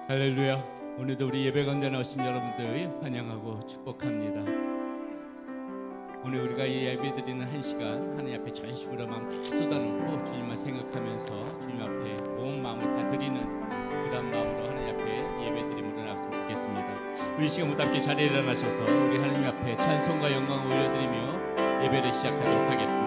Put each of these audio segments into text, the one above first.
할렐루야. 오늘도 우리 예배 가운데 나오신 여러분들 환영하고 축복합니다. 오늘 우리가 이 예배 드리는 한 시간 하나님 앞에 전심으로 마음 다 쏟아놓고 주님만 생각하면서 주님 앞에 온 마음을 다 드리는 그런 마음으로 하나님 앞에 예배 드림으로 나왔으면 좋겠습니다. 우리 시간 모두 함께 자리에 일어나셔서 우리 하나님 앞에 찬송과 영광을 올려드리며 예배를 시작하도록 하겠습니다.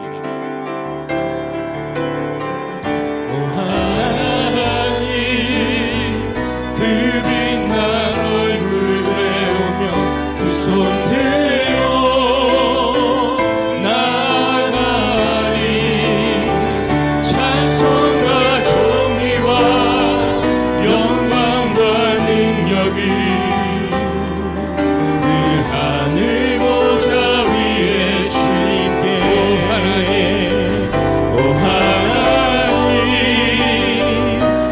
그 빛난 얼굴 배우며 두 손 들고 나아가리. 찬송과 존귀와 영광과 능력이 그 하늘 보좌 위에 주님께 오 하나님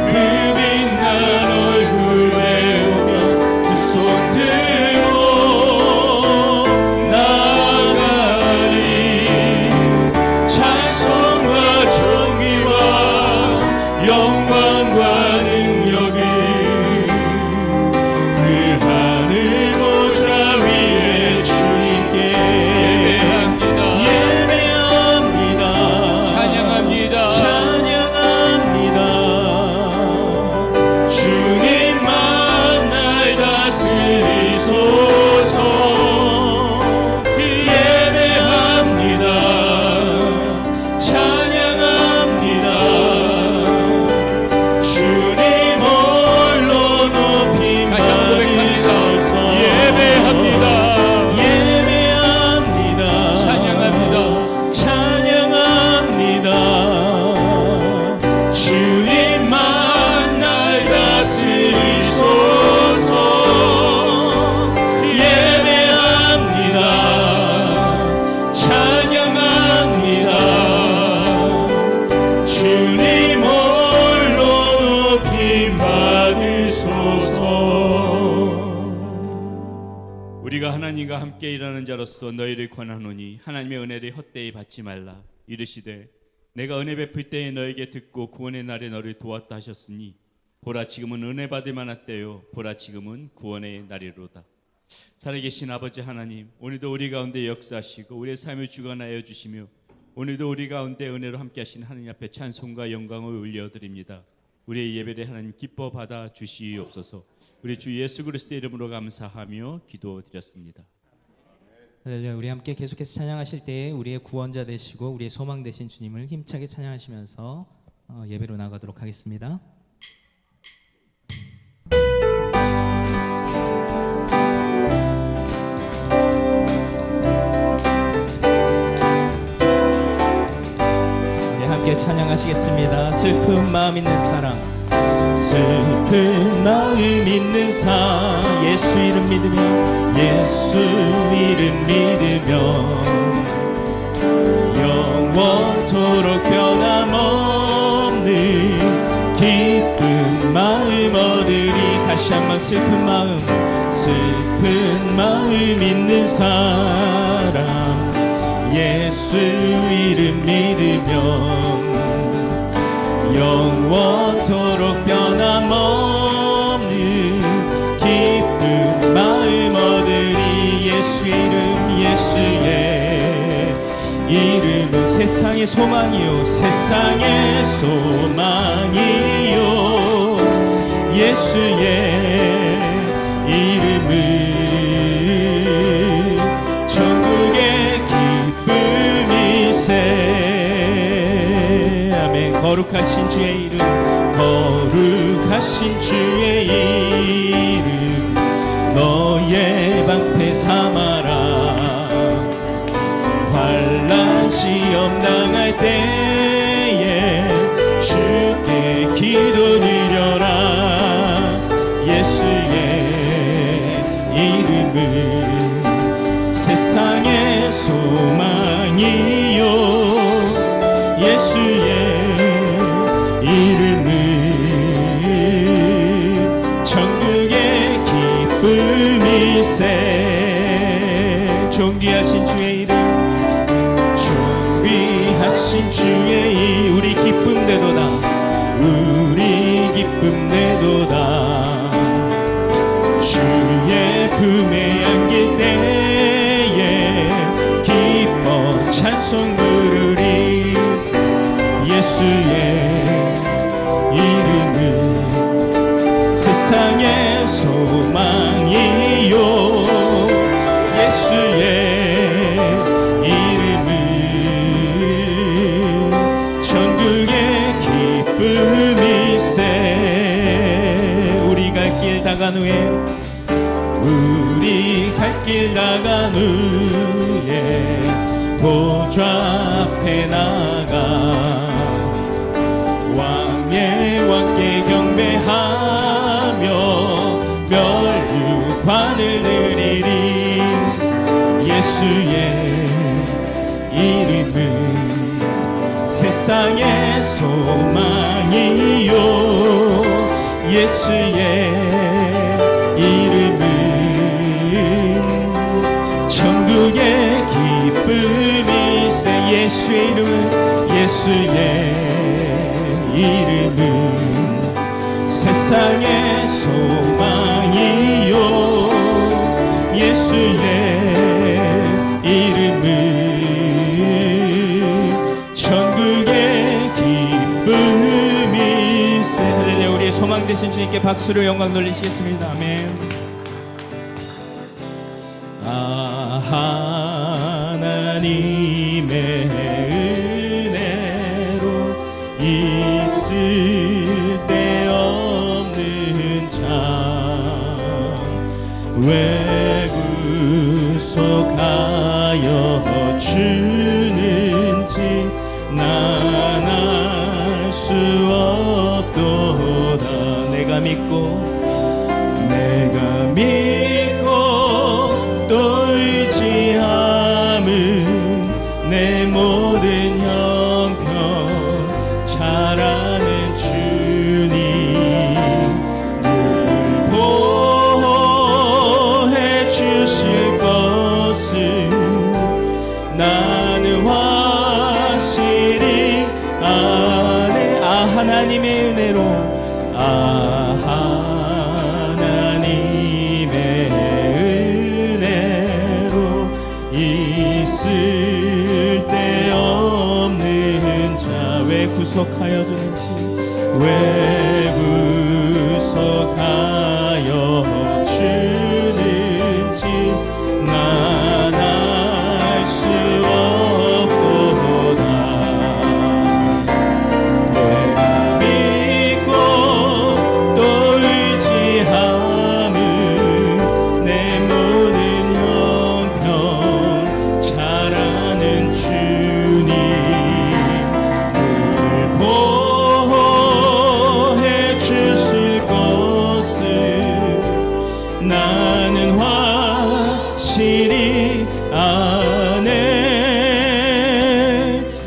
그 빛난 얼굴 배우며 두 손 들고 나아가리. 찬송과 존귀와 영광과 능력이 그 하늘 보좌 위에 주님께 예배합니다. 찬양합니다. 주님만 날 다스리소서. 예배합니다. 찬양합니다. 주님 홀로 높임 받으소서. 예배합니다. 찬양합니다. 주님만 날 다스리소서. 예배합니다. 찬양합니다. 주님 홀로 높임 받으소서. 우리가 하나님과 함께 일하는 자로서 너희를 권하노니 하나님의 은혜를 헛되이 받지 말라. 이르시되 내가 은혜 베풀 때에 너에게 듣고 구원의 날에 너를 도왔다 하셨으니 보라 지금은 은혜 받을 만한 때요 보라 지금은 구원의 날이로다. 살아계신 아버지 하나님, 오늘도 우리 가운데 역사하시고 우리의 삶을 주관하여 주시며 오늘도 우리 가운데 은혜로 함께 하신 하나님 앞에 찬송과 영광을 올려드립니다. 우리의 예배를 하나님 기뻐 받아 주시옵소서. 우리 주 예수 그리스도의 이름으로 감사하며 기도드렸습니다. 할렐루야. 우리 함께 계속해서 찬양하실 때에 우리의 구원자 되시고 우리의 소망 되신 주님을 힘차게 찬양하시면서 예배로 나가도록 하겠습니다. 네, 함께 찬양하시겠습니다. 슬픈 마음 있는 사람, 슬픈 마음 있는 사 예수 이름 믿으며 예수 이름 믿으며 영원토록 변함없는 기쁜 마음 얻으리. 다시 한번 슬픈 마음 있는 사람 예수 이름 믿으며 영원토록 변함없는 기쁜 마음 얻으리. 예수의 이름은 세상의 소망이요 세상의 소망이요. 예수의 이름은 천국의 기쁨이세. 아멘. 거룩하신 주의 이름, 거룩하신 주의 이름 너의 방패 삼아라. 환난 시험 당할 때에 주께 기도 드려라. 예수의 이름은 세상의 소망이요. 예수의 이름은 천국의 기쁨이세. 존귀하신 주의 이름, 존귀하신 주의 이름 우리 기쁨 되도다. 우리 기쁨 내도다. 찬송 부르리. 예수의 이름은 세상의 소망이요. 예수의 이름은 천국의 기쁨이세. 우리 갈 길 다간 후에 우리 갈 길 나간 후에 보좌 앞에 나가 왕의 왕께 경배하며 멸류관을 드리리. 예수의 이름은 세상의 소망이요. 예수의 이름은 천국의 기쁨이세. 예수의 이름은 예수의 이름은 세상의 소망이요. 예수의 이름은 천국의 기쁨이세. 우리의 소망 되신 주님께 박수로 영광 돌리시겠습니다. 아멘. 하나님의 은혜로 있을 데 없는 자 왜 구속하여 주는지 난 알 수 없도다. 내가 믿고 또 의지함은 내 모든 형편 잘 아는 주님 늘 보호해 주실 것을 나는 확실히 아네. 하나님의 은혜로 하나님의 은혜로 있을 데 없는 자 왜 구속하여 주는지 왜 구속하여 주는지 난 알 수 없도다. 내가 믿고 또 의지함은 내 모든 형편 잘 아는 주님 늘 보호해 주실 것을 나는 확실히 아네.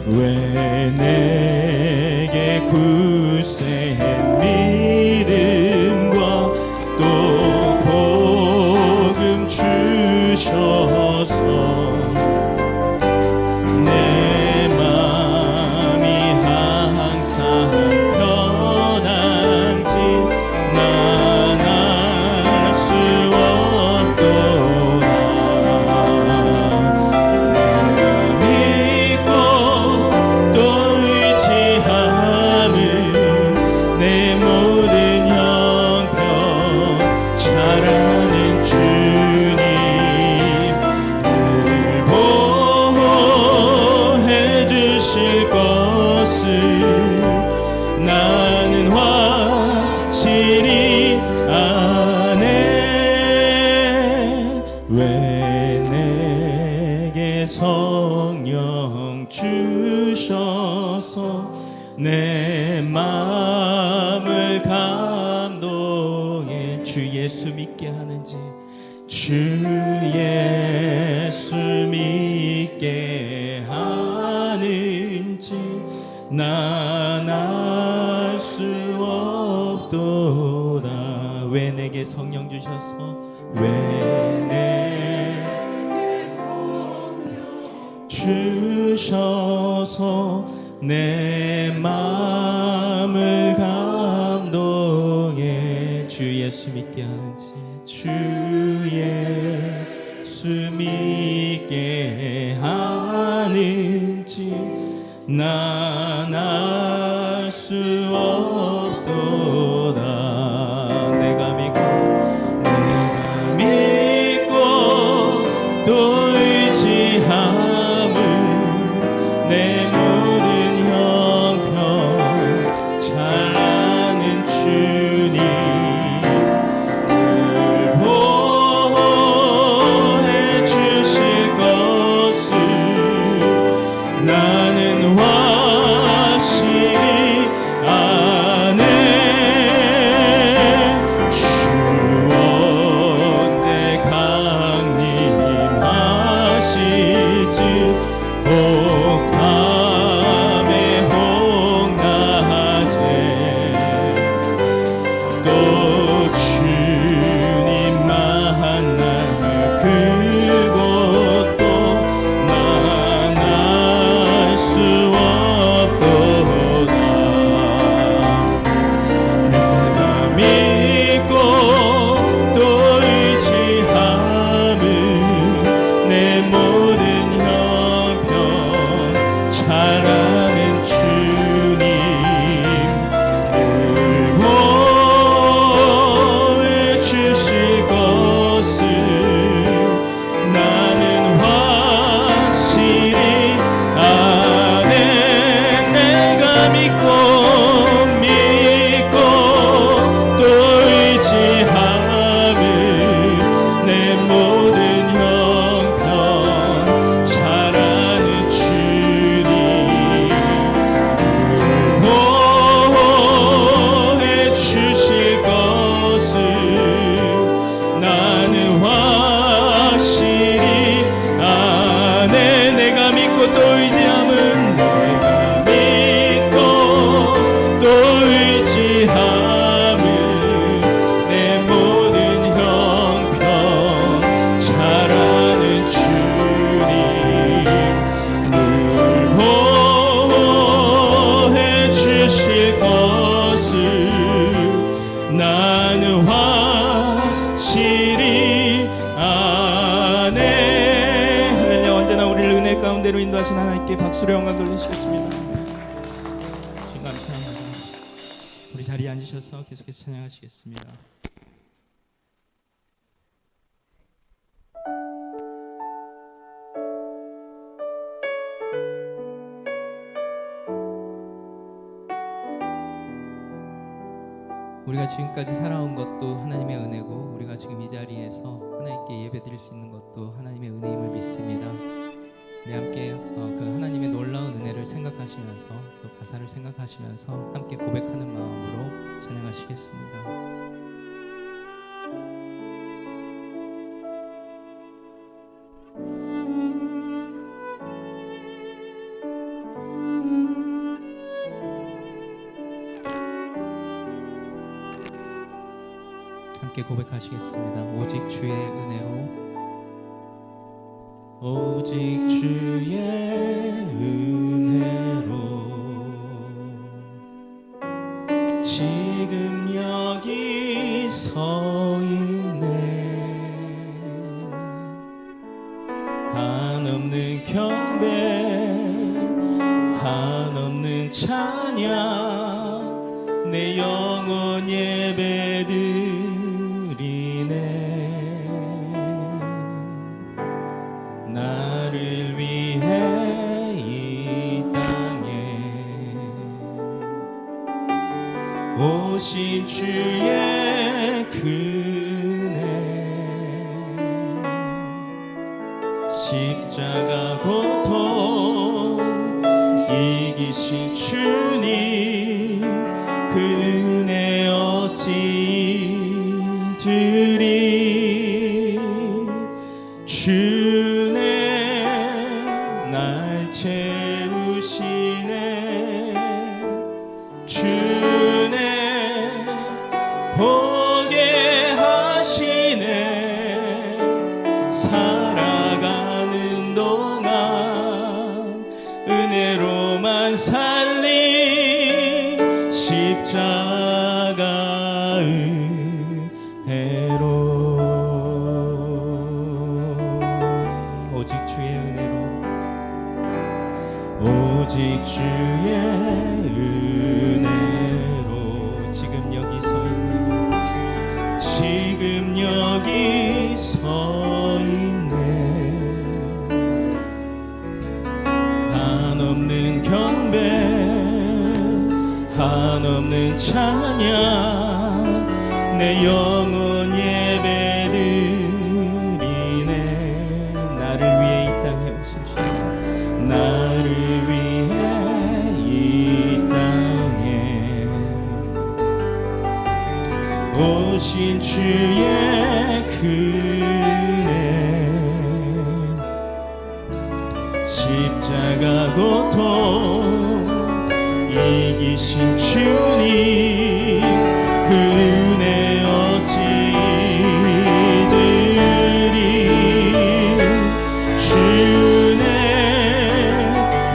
왜 내게 굳센 믿음과 또 복음 주셔서 내 맘이 항상 편한지 난 알 수 없도다. 내가 믿고 또 의지함은 내 모든 형편 잘 아는 주님 늘 보호해 주실 것을 나는 확실히 아네. 왜 내게 성령 주셔서 내 마음을 감동해 주 예수 믿게 하는지 주 예수 믿게 하는지 난 알 수 없도다. 왜 내게 성령 주셔서 왜 내게 성령 주셔서 내 마음을 감동해 주 예수 믿게 하는지 주 예수 믿게 하는지 난 알 수 없도다. 내가 믿고 또 의지함을 내 모든 형편 잘하는 주님 늘 보호해 주실 것을 나는 확실히 아네. 주 언제 강림하실지 혹밤에 혹낮에 또 주님 만날 그곳도 난 알 수 없도다. 내가 믿고 또 의지함을 내 모든 형편 잘하는 주님 늘 보호해 주실 것을 나는 확실히 아네. 내가 믿고 또 의지함을 내 모든 형편 잘하는 주님 늘 보호해 주실 것을 나는 확실히 아네. 내가 믿고 또 의지함은 또 의지함을 내 모든 형편 잘하는 주님 늘 보호해 주실 것을 나는 확실히 아네. 할렐루야. 언제나 우리를 은혜 가운데로 인도하신 하나님께 박수로 영광 돌리시겠습니다. 주님 감사합니다. 우리 자리에 앉으셔서 계속해서 찬양하시겠습니다. 우리가 지금까지 살아온 것도 하나님의 은혜고 우리가 지금 이 자리에서 하나님께 예배드릴 수 있는 것도 하나님의 은혜임을 믿습니다. 우리 함께 그 하나님의 놀라운 은혜를 생각하시면서 또 가사를 생각하시면서 함께 고백하는 마음으로 찬양하시겠습니다. 함께 고백하시겠습니다. 오직 주의 은혜로, 오직 주의 은혜로 지금 여기 서 있네. 한없는 경배, 한없는 찬양, 내 영혼 예배드 나를 위해 이 땅에 오신 주의 그네, 십자가 고통 이기신 주님, 그 은혜 어찌 잊으리. 주네 날 채우시네, 주네 보게 하시네. 살아가는 동안 은혜로만 살리, 십자가 은혜로. 오직 주의 은혜로, 오직 주의 은혜로 지금 여기 서 있네 지금 여기 서 있네 한없는 경배 한없는 찬양 내 영혼 예배드리네 나를 위해 이 땅에 오신 주 나를 위해 이 땅에 오신 주의 그네 십자가 고통 이기신 주님 그 은혜 어찌 잊으리 주네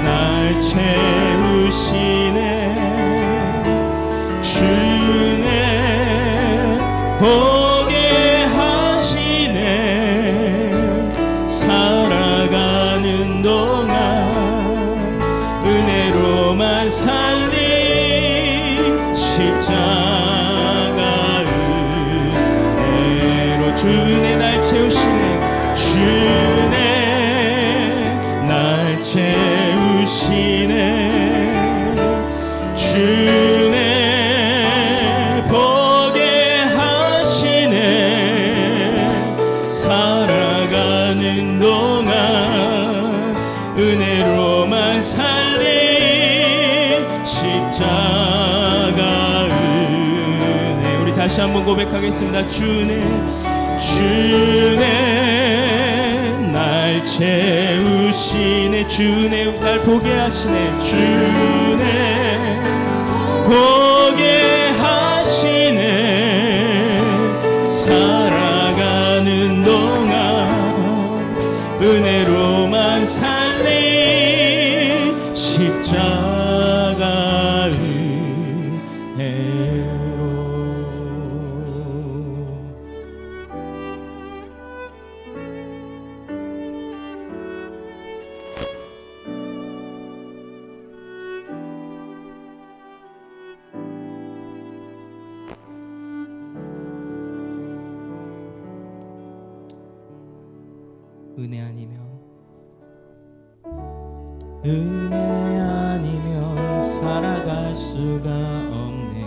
날 채우시네 주네 보게 하시네 살아가는 동안 은혜로만 살리 십자가 은혜로 주네 날 채우시네 주네 날 채우시네 주네 보게 하시네 살아가는 동안 은혜로만 살리 십자가 은혜 우리 다시 한번 고백하겠습니다 주네 날 채우시네 주네 날 보게 하시네 주네 보게 하시네 살아가는 동안 은혜로만 살리 십자가 은혜로 은혜 아니면 살아갈 수가 없네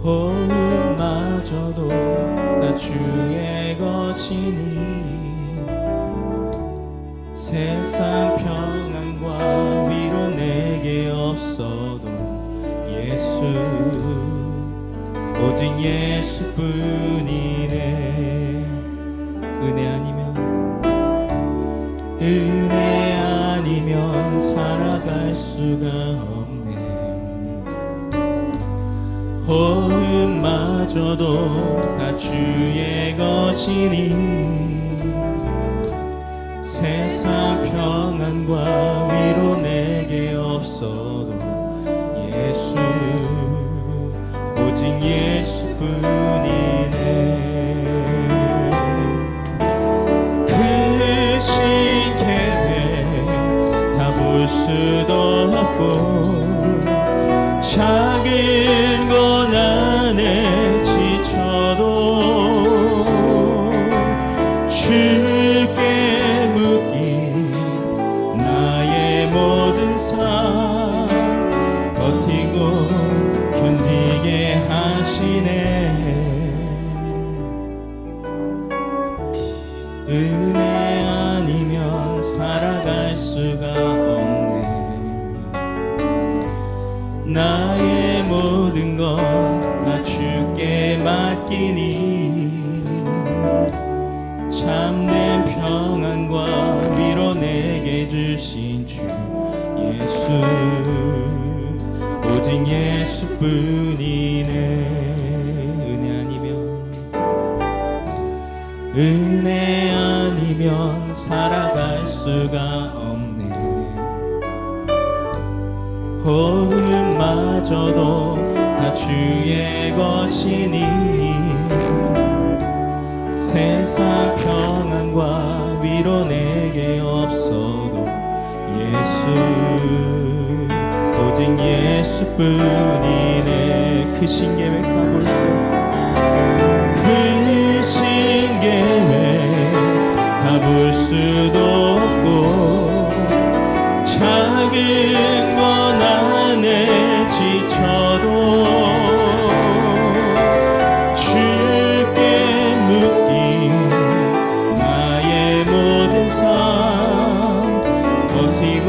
호흡마저도 다 주의 것이니 세상 평안과 위로 내게 없어도 예수 오직 예수뿐이네 은혜 아니면 살아갈 수가 없네 호흡마저도 다 주의 것이니 세상 평안과 위로 내게 없어도 예수 오직 예수뿐이네 볼 수도 없고 작은 것 안에 지쳐도 주께 묻기 나의 모든 삶 버티고 견디게 하시네 은혜 아니면 살아갈 수가 없네 나의 모든 것 다 주께 맡기니 참된 평안과 위로 내게 주신 주 예수 오직 예수뿐이네 은혜 아니면 살아갈 수가 없네 호흡마저도 다 주의 것이니 세상 평안과 위로 내게 없어도 예수 오직 예수뿐이네. 크신 계획 가볼 수 크신 계획 가볼 수도 없고 작은 것 안에 지쳐도 주께 묶인 나의 모든 삶 버티고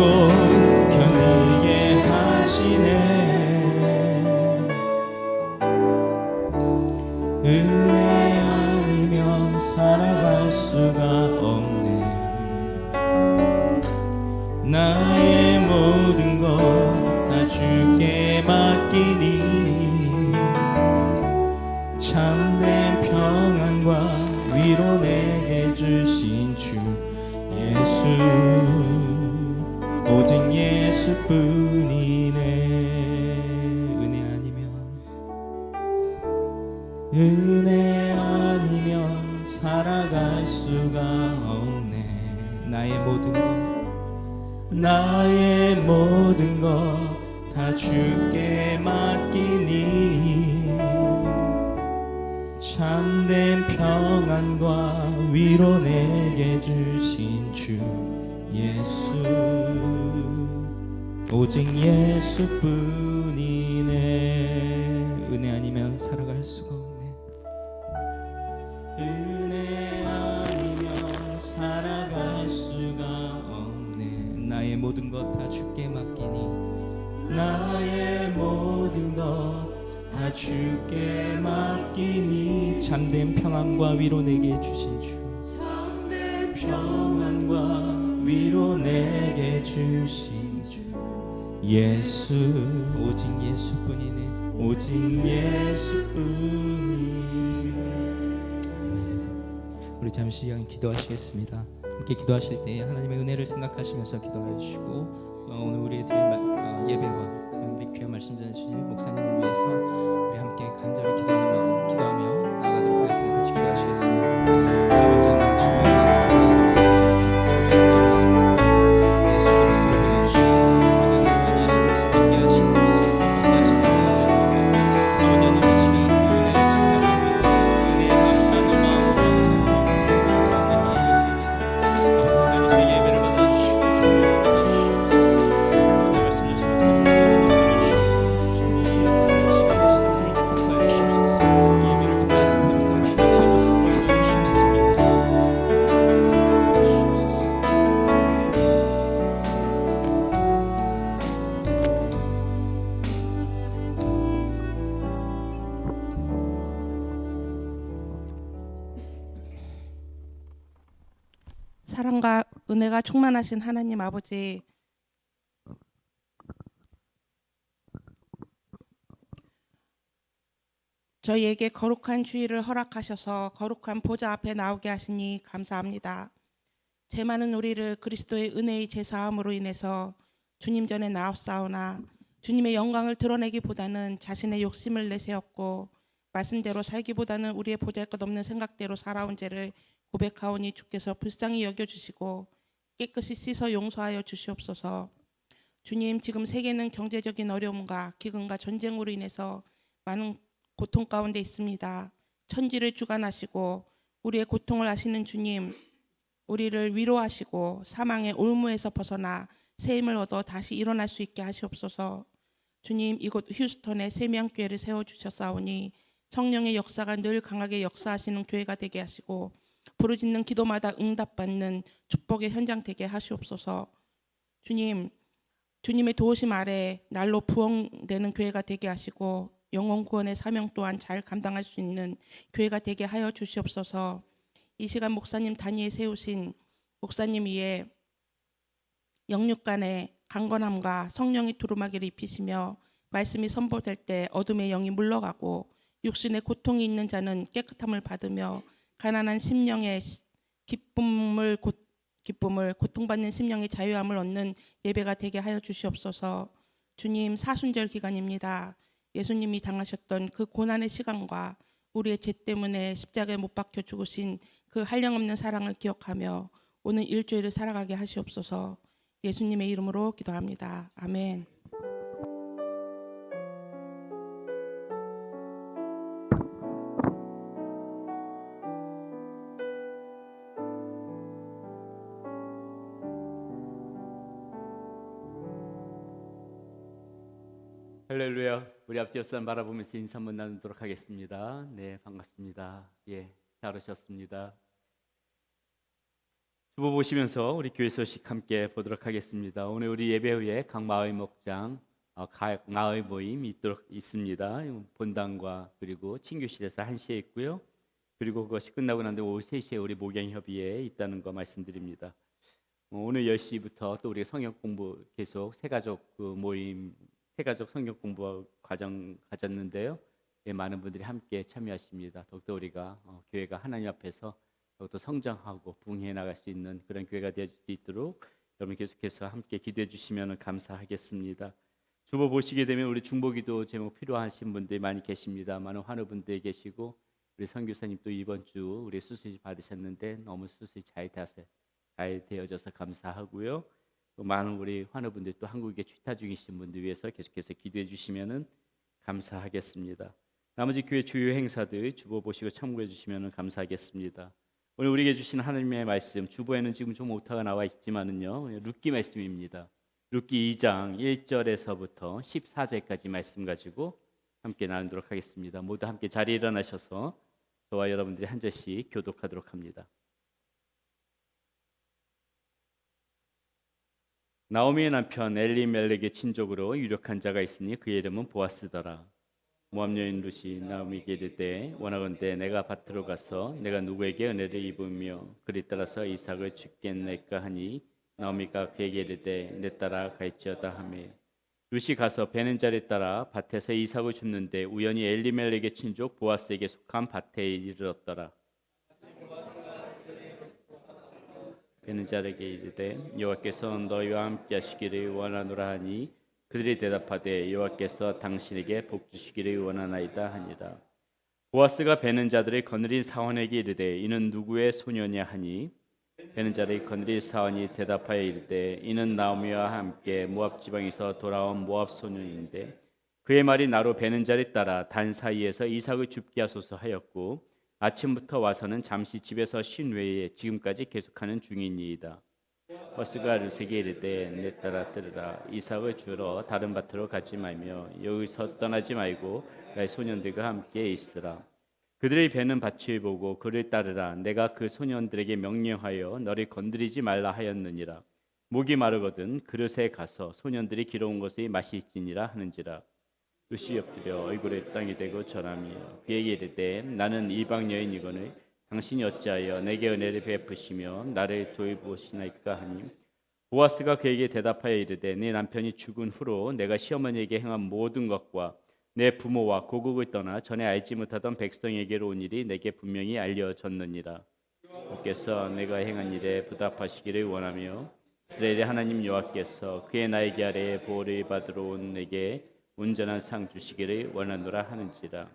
견디게 하시네. 은혜 아니면 살아갈 수가 없네. 나의 모든 것 다 주께 맡기니 참된 평안과 위로 내게 주신 주 예수 오직 예수뿐이네. 은혜 아니면 살아갈 수가 없네. 나의 모든 것 다 주께 맡기니 참된 평안과 위로 내게 주신 주 예수 오직 예수뿐이네. 은혜 아니면 살아갈 수가 없네. 은혜 아니면 살아갈 수가 없네. 나의 모든 것 다 주께 맡기니 나의 모든 것 다 주께 맡기니 참된 평안과 위로 내게 주신 주 참된 평안과 위로 내게 주신 주 예수 오직 예수뿐이네. 오직 예수뿐이네. 우리 잠시 기도하시겠습니다. 함께 기도하실 때 하나님의 은혜를 생각하시면서 기도하시고 오늘 우리의 드린 예배와 우리 귀한 말씀 전해주신 목사님을 위해서 우리 함께 간절히 기도하며 나가도록 하겠습니다. 같이 기도하시겠습니다. 아버지 하나님 주님의 예수 그리스도를 보내주시고 예수 그리스도 함께 하시고 함께 하시는 아버지 하나님 이 시간 은혜를 찬양하며 은혜에 감사하는 마음으로 아버지 하나님 예배를 받아주시고 사랑과 은혜가 충만하신 하나님 아버지, 저희에게 거룩한 주일을 허락하셔서 거룩한 보좌 앞에 나오게 하시니 감사합니다. 죄 많은 우리를 그리스도의 은혜의 제사함으로 인해서 주님 전에 나옵사오나 주님의 영광을 드러내기보다는 자신의 욕심을 내세웠고 말씀대로 살기보다는 우리의 보잘것없는 생각대로 살아온 죄를 고백하오니 주께서 불쌍히 여겨주시고 깨끗이 씻어 용서하여 주시옵소서. 주님, 지금 세계는 경제적인 어려움과 기근과 전쟁으로 인해서 많은 고통 가운데 있습니다. 천지를 주관하시고 우리의 고통을 아시는 주님, 우리를 위로하시고 사망의 올무에서 벗어나 새 힘을 얻어 다시 일어날 수 있게 하시옵소서. 주님, 이곳 휴스턴에 세미양교회를 세워주셨사오니 성령의 역사가 늘 강하게 역사하시는 교회가 되게 하시고 부르짖는 기도마다 응답받는 축복의 현장 되게 하시옵소서. 주님, 주님의 도우심 아래 날로 부흥되는 교회가 되게 하시고 영혼 구원의 사명 또한 잘 감당할 수 있는 교회가 되게 하여 주시옵소서. 이 시간 목사님 단위에 세우신 목사님 위에 영육간의 강건함과 성령의 두루마기를 입히시며 말씀이 선포될 때 어둠의 영이 물러가고 육신의 고통이 있는 자는 깨끗함을 받으며 가난한 심령의 기쁨을 고통받는 심령의 자유함을 얻는 예배가 되게 하여 주시옵소서. 주님, 사순절 기간입니다. 예수님이 당하셨던 그 고난의 시간과 우리의 죄 때문에 십자가에 못 박혀 죽으신 그 한량없는 사랑을 기억하며 오늘 일주일을 살아가게 하시옵소서. 예수님의 이름으로 기도합니다. 아멘. 할렐루야. 우리 앞 옆사람 바라보면서 인사 한번 나누도록 하겠습니다. 네, 반갑습니다. 예, 잘 오셨습니다. 주보 보시면서 우리 교회 소식 함께 보도록 하겠습니다. 오늘 우리 예배 후에 각 마을 목장, 각 마을 모임 있습니다. 본당과 그리고 친교실에서 1시에 있고요. 그리고 그것이 끝나고 난 뒤에 오후 3시에 우리 목양협의회에 있다는 거 말씀드립니다. 오늘 10시부터 또 우리가 성경 공부 계속 새가족 모임, 새가족 성경 공부 과정 가졌는데요. 예, 많은 분들이 함께 참여하십니다. 더욱더 우리가 교회가 하나님 앞에서 더욱더 성장하고 부흥해 나갈 수 있는 그런 교회가 되어질 수 있도록 여러분 계속해서 함께 기도해 주시면 감사하겠습니다. 주보 보시게 되면 우리 중보기도 제목 필요하신 분들이 많이 계십니다. 많은 환우분들이 계시고 우리 선교사님 또 이번 주 우리 수술 받으셨는데 너무 수술이 잘 되어져서 감사하고요. 또 많은 우리 환우분들 또 한국에 출타 중이신 분들 위해서 계속해서 기도해 주시면 감사하겠습니다. 나머지 교회 주요 행사들 주보 보시고 참고해 주시면 감사하겠습니다. 오늘 우리에게 주신 하나님의 말씀, 주보에는 지금 좀 오타가 나와 있지만은요, 룻기 말씀입니다. 룻기 2장 1절에서부터 14절까지 말씀 가지고 함께 나누도록 하겠습니다. 모두 함께 자리에 일어나셔서 저와 여러분들이 한 절씩 교독하도록 합니다. 나오미의 남편 엘리멜렉의 친족으로 유력한 자가 있으니 그의 이름은 보아스더라. 모압 여인 룻이 나오미에게 이르되 원하건대 내가 밭으로 가서 내가 누구에게 은혜를 입으며 그리 따라서 이삭을 주겠나이까 하니 나오미가 그에게 이르되 내 딸아 갈지어다 하매 룻이 가서 베는 자를 따라 밭에서 이삭을 줍는데 우연히 엘리멜렉의 친족 보아스에게 속한 밭에 이르렀더라. 베는 자에게 이르되 여호와께서 너희와 함께 하시기를 원하노라 하니 그들이 대답하되 여호와께서 당신에게 복 주시기를 원하나이다 하니라. 보아스가 베는 자들의 거느린 사원에게 이르되 이는 누구의 소녀냐 하니 베는 자들의 거느린 사원이 대답하여 이르되 이는 나오미와 함께 모압 지방에서 돌아온 모압 소년인데 그의 말이 나로 베는 자를 따라 단 사이에서 이삭을 줍게 하소서 하였고 아침부터 와서는 잠시 집에서 쉰 외에 지금까지 계속하는 중이니이다. 보아스가 룻에게 이르되 내 딸아 들으라. 이삭을 주러 다른 밭으로 가지 말며 여기서 떠나지 말고 나의 소년들과 함께 있으라. 그들이 베는 밭을 보고 그를 따르라. 내가 그 소년들에게 명령하여 너를 건드리지 말라 하였느니라. 목이 마르거든 그릇에 가서 소년들이 길어온 것의 맛이 있지니라 하는지라. 룻이 엎드려 얼굴에 땅이 대고 절하며 그에게 이르되 나는 이방 여인이거늘 당신이 어찌하여 내게 은혜를 베푸시며 나를 돌보시나이까 하니 보아스가 그에게 대답하여 이르되 네 남편이 죽은 후로 내가 시어머니에게 행한 모든 것과 내 부모와 고국을 떠나 전에 알지 못하던 백성에게로 온 일이 내게 분명히 알려졌느니라. 주께서 내가 행한 일에 보답하시기를 원하며 이스라엘의 하나님 여호와께서 그의 나에게 아래에 보호를 받으러 온 내게 온전한 상 주시기를 원하노라 하는지라.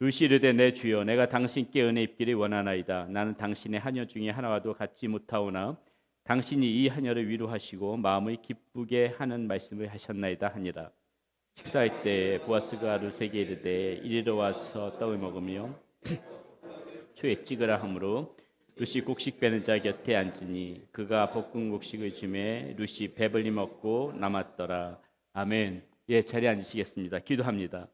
룻이 이르되 내 주여 내가 당신께 은혜 입기를 원하나이다. 나는 당신의 하녀 중에 하나와도 같지 못하오나 당신이 이 하녀를 위로하시고 마음을 기쁘게 하는 말씀을 하셨나이다 하니라. 식사할 때 보아스가 룻에게 이르되 이리로 와서 떡을 먹으며 초에 찍으라 하므로 룻이 곡식 빼는 자 곁에 앉으니 그가 볶은 곡식을 주매 룻이 배불리 먹고 남았더라. 아멘. 예, 자리에 앉으시겠습니다. 기도합니다.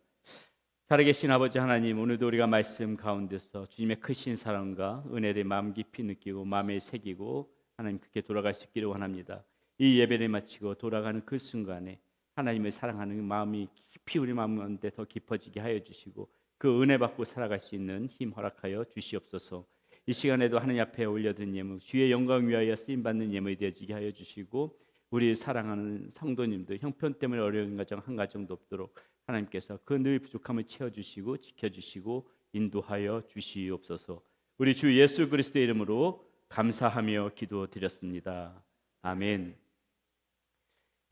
살아계신 아버지 하나님, 오늘도 우리가 말씀 가운데서 주님의 크신 사랑과 은혜를 마음 깊이 느끼고 마음에 새기고 하나님 그렇게 돌아갈 수 있기를 원합니다. 이 예배를 마치고 돌아가는 그 순간에 하나님을 사랑하는 마음이 깊이 우리 마음 가운데 더 깊어지게 하여 주시고 그 은혜 받고 살아갈 수 있는 힘 허락하여 주시옵소서. 이 시간에도 하나님 앞에 올려드린 예물 주의 영광 위하여 쓰임받는 예물이 되어지게 하여 주시고 우리 사랑하는 성도님들 형편 때문에 어려운 가정 한 가정도 없도록 하나님께서 그 늘 부족함을 채워주시고 지켜주시고 인도하여 주시옵소서. 우리 주 예수 그리스도의 이름으로 감사하며 기도드렸습니다. 아멘.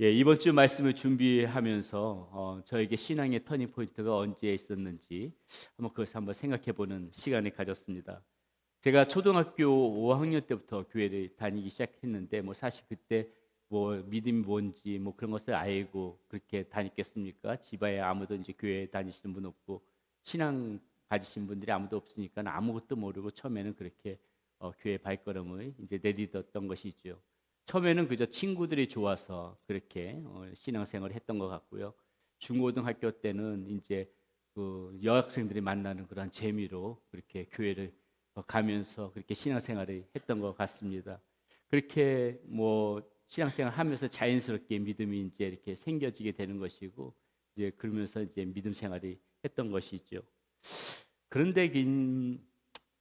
예, 이번 주 말씀을 준비하면서 저에게 신앙의 터닝 포인트가 언제 있었는지 그것을 한번 생각해보는 시간을 가졌습니다. 제가 초등학교 5학년 때부터 교회를 다니기 시작했는데 사실 그때 뭐 믿음이 뭔지 뭐 그런 것을 알고 그렇게 다녔겠습니까? 집안에 아무도 이제 교회 다니시는 분 없고 신앙 가지신 분들이 아무도 없으니까 아무것도 모르고 처음에는 그렇게 교회 발걸음을 이제 내딛었던 것이죠. 처음에는 그저 친구들이 좋아서 그렇게 신앙생활을 했던 것 같고요. 중고등학교 때는 이제 그 여학생들이 만나는 그런 재미로 그렇게 교회를 가면서 그렇게 신앙생활을 했던 것 같습니다. 그렇게 뭐 신앙생활 하면서 자연스럽게 믿음이 이제 이렇게 생겨지게 되는 것이고 이제 그러면서 이제 믿음 생활이 했던 것이죠. 그런데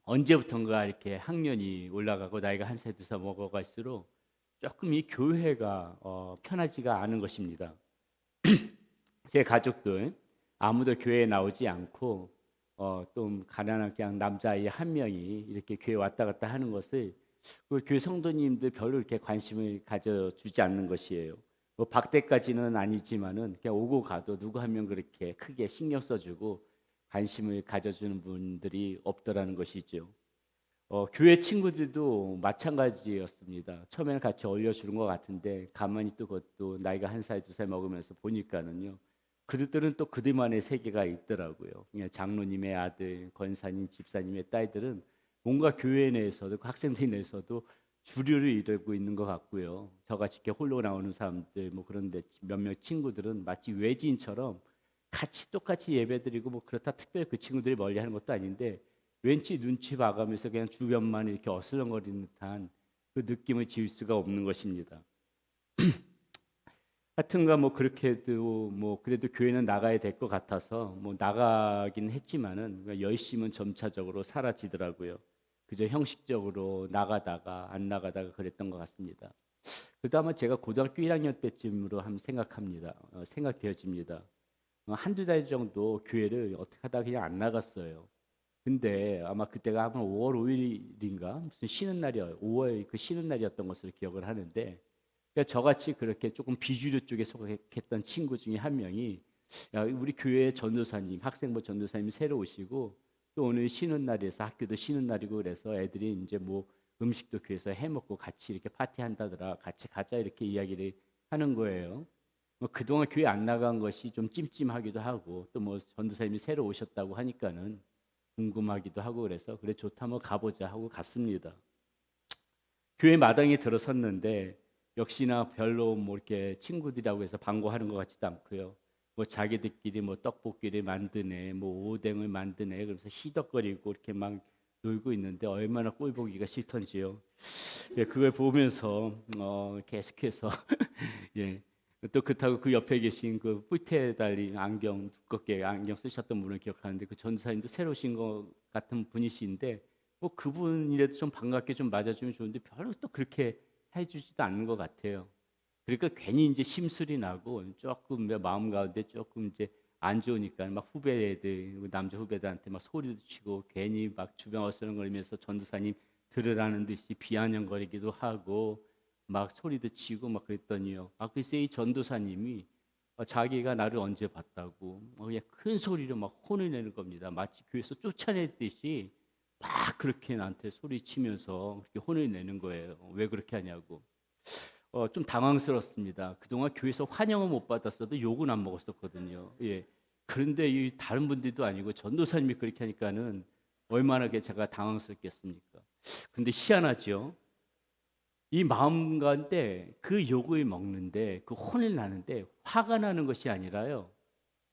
언제부턴가 이렇게 학년이 올라가고 나이가 한 살 두 살 먹어갈수록 조금 이 교회가 편하지가 않은 것입니다. 제 가족들 아무도 교회에 나오지 않고 좀 가난한 그냥 남자아이 한 명이 이렇게 교회 왔다 갔다 하는 것을 그 교회 성도님들 별로 이렇게 관심을 가져주지 않는 것이에요. 뭐 박대까지는 아니지만은 그냥 오고 가도 누구 한 명 그렇게 크게 신경 써주고 관심을 가져주는 분들이 없더라는 것이죠. 교회 친구들도 마찬가지였습니다. 처음에는 같이 어울려주는 것 같은데 가만히 또 그것도 나이가 한 살 두 살 먹으면서 보니까는요. 그들은 또 그들만의 세계가 있더라고요. 그냥 장로님의 아들, 권사님, 집사님의 딸들은 뭔가 교회 내에서도 그 학생들 내에서도 주류를 이루고 있는 것 같고요. 저같이 이렇게 홀로 나오는 사람들 뭐 그런데 몇몇 친구들은 마치 외지인처럼 같이 똑같이 예배드리고 뭐 그렇다 특별히 그 친구들이 멀리하는 것도 아닌데 왠지 눈치 봐가면서 그냥 주변만 이렇게 어슬렁거리는 듯한 그 느낌을 지울 수가 없는 것입니다. 하여튼가 뭐 그렇게도 뭐 그래도 교회는 나가야 될 것 같아서 뭐 나가긴 했지만은 열심은 점차적으로 사라지더라고요. 그저 형식적으로 나가다가 안 나가다가 그랬던 것 같습니다. 그다음에 제가 고등학교 1학년 때쯤으로 한번 생각되어집니다. 한두 달 정도 교회를 어떻게 하다 그냥 안 나갔어요. 근데 아마 그때가 아마 5월 5일인가 무슨 쉬는 날이요. 5월 그 쉬는 날이었던 것으로 기억을 하는데 그러니까 저같이 그렇게 조금 비주류 쪽에 속했던 친구 중에 한 명이 야, 우리 교회 전도사님, 학생부 전도사님이 새로 오시고 또 오늘 쉬는 날이어서 학교도 쉬는 날이고 그래서 애들이 이제 뭐 음식도 교회에서 해 먹고 같이 이렇게 파티한다더라. 같이 가자 이렇게 이야기를 하는 거예요. 뭐 그동안 교회 안 나간 것이 좀 찜찜하기도 하고 또 뭐 전도사님이 새로 오셨다고 하니까는 궁금하기도 하고 그래서 그래 좋다 뭐 가보자 하고 갔습니다. 교회 마당에 들어섰는데 역시나 별로 뭐 이렇게 친구들이라고 해서 반가워하는 것 같지도 않고요. 뭐 자기들끼리 뭐 떡볶이를 만드네, 뭐 오뎅을 만드네, 그러면서 희덕거리고 이렇게 막 놀고 있는데 얼마나 꼴 보기가 싫던지요. 예, 그걸 보면서 계속해서 예. 또 그렇다고 그 옆에 계신 그 뿔테 달린 안경 두껍게 안경 쓰셨던 분을 기억하는데 그 전사님도 새로 오신 것 같은 분이신데 뭐 그분이라도 좀 반갑게 좀 맞아주면 좋은데 별로 또 그렇게 해주지도 않는 것 같아요. 그러니까 괜히 이제 심술이 나고 조금 마음 가운데 조금 이제 안 좋으니까 막 후배들 남자 후배들한테 막 소리도 치고 괜히 막 주변 어슬렁거리면서 전도사님 들으라는 듯이 비아냥거리기도 하고 막 소리도 치고 막 그랬더니요. 글쎄 이 전도사님이 자기가 나를 언제 봤다고 그냥 큰 소리로 막 혼을 내는 겁니다. 마치 교회에서 쫓아냈듯이 막 그렇게 나한테 소리치면서 그렇게 혼을 내는 거예요. 왜 그렇게 하냐고. 좀 당황스럽습니다. 그동안 교회에서 환영은 못 받았어도 욕은 안 먹었었거든요. 예. 그런데 이 다른 분들도 아니고 전도사님이 그렇게 하니까는 얼마나 제가 당황스럽겠습니까? 근데 희한하죠. 이 마음 가운데 그 욕을 먹는데 그 혼을 나는데 화가 나는 것이 아니라요.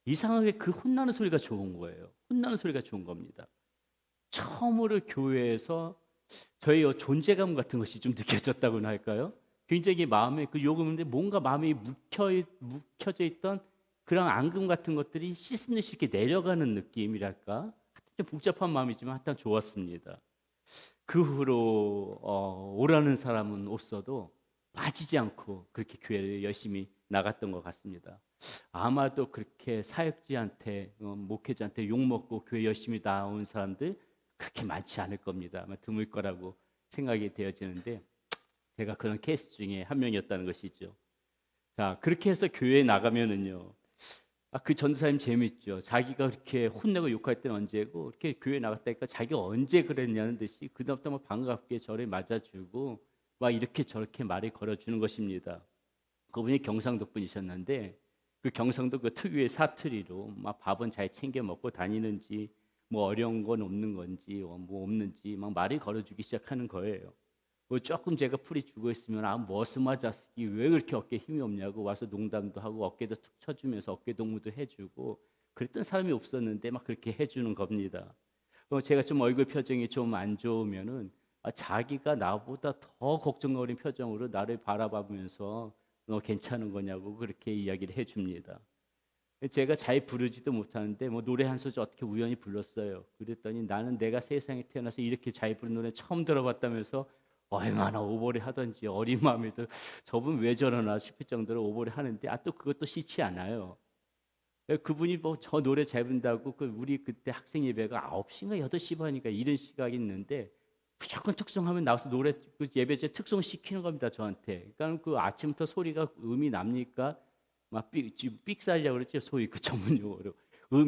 이상하게 그 혼나는 소리가 좋은 거예요. 혼나는 소리가 좋은 겁니다. 처음으로 교회에서 저의 존재감 같은 것이 좀 느껴졌다고나 할까요? 굉장히 마음에 그 욕을 먹는데 뭔가 마음이 묵혀져 있던 그런 앙금 같은 것들이 씻는 이렇게 내려가는 느낌이랄까? 좀 복잡한 마음이지만 하여튼 좋았습니다. 그 후로 오라는 사람은 없어도 빠지지 않고 그렇게 교회를 열심히 나갔던 것 같습니다. 아마도 그렇게 사역지한테 목회자한테 욕먹고 교회 열심히 나온 사람들 그렇게 많지 않을 겁니다. 아마 드물 거라고 생각이 되어지는데 제가 그런 케이스 중에 한 명이었다는 것이죠. 자, 그렇게 해서 교회에 나가면은요. 그 전도사님 재밌죠. 자기가 그렇게 혼내고 욕할 때는 언제고 이렇게 교회 나갔다니까 자기가 언제 그랬냐는 듯이 그다음부터 막 반갑게 저를 맞아주고 막 이렇게 저렇게 말을 걸어주는 것입니다. 그분이 경상도 분이셨는데 그 경상도 그 특유의 사투리로 막 밥은 잘 챙겨 먹고 다니는지 뭐 어려운 건 없는 건지 뭐 없는지 막 말이 걸어주기 시작하는 거예요. 뭐 조금 제가 풀이 죽어 있으면 머스마 자식이 왜 그렇게 어깨에 힘이 없냐고 와서 농담도 하고 어깨도 툭 쳐주면서 어깨 동무도 해주고 그랬던 사람이 없었는데 막 그렇게 해주는 겁니다. 제가 좀 얼굴 표정이 좀 안 좋으면은 자기가 나보다 더 걱정거리는 표정으로 나를 바라보면서 너 괜찮은 거냐고 그렇게 이야기를 해줍니다. 제가 잘 부르지도 못하는데 뭐 노래 한 소절 어떻게 우연히 불렀어요. 그랬더니 나는 내가 세상에 태어나서 이렇게 잘 부르는 노래 처음 들어봤다면서 얼마나 오버를 하던지 어린 마음에도 저분 왜 저러나 싶을 정도로 오버를 하는데 또 그것도 싫지 않아요. 그분이 뭐 저 노래 잘 부른다고 우리 그때 학생 예배가 9시인가 8시 반이니까 이런 시각이 있는데 무조건 특송하면 나와서 노래 예배제 특송 시키는 겁니다 저한테. 그러니까 그 아침부터 소리가 음이 납니까? 막 지금 삑살이라고 그랬죠 소위 그 전문 용어로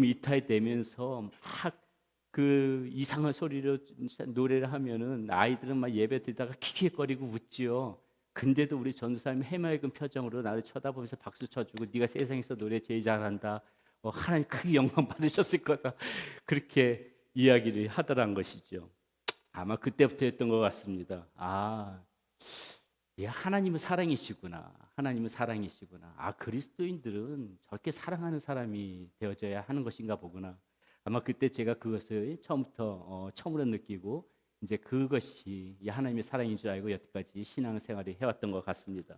이탈이 되면서 막 그 이상한 소리로 노래를 하면은 아이들은 막 예배 드리다가 킥킥거리고 웃지요. 근데도 우리 전도사님 해맑은 표정으로 나를 쳐다보면서 박수 쳐주고 네가 세상에서 노래 제일 잘한다. 하나님 크게 영광 받으셨을 거다. 그렇게 이야기를 하더란 것이죠. 아마 그때부터였던 것 같습니다. 하나님은 사랑이시구나. 하나님은 사랑이시구나. 그리스도인들은 저렇게 사랑하는 사람이 되어져야 하는 것인가 보구나. 아마 그때 제가 그것을 처음으로 느끼고 이제 그것이 하나님의 사랑인 줄 알고 여태까지 신앙생활을 해왔던 것 같습니다.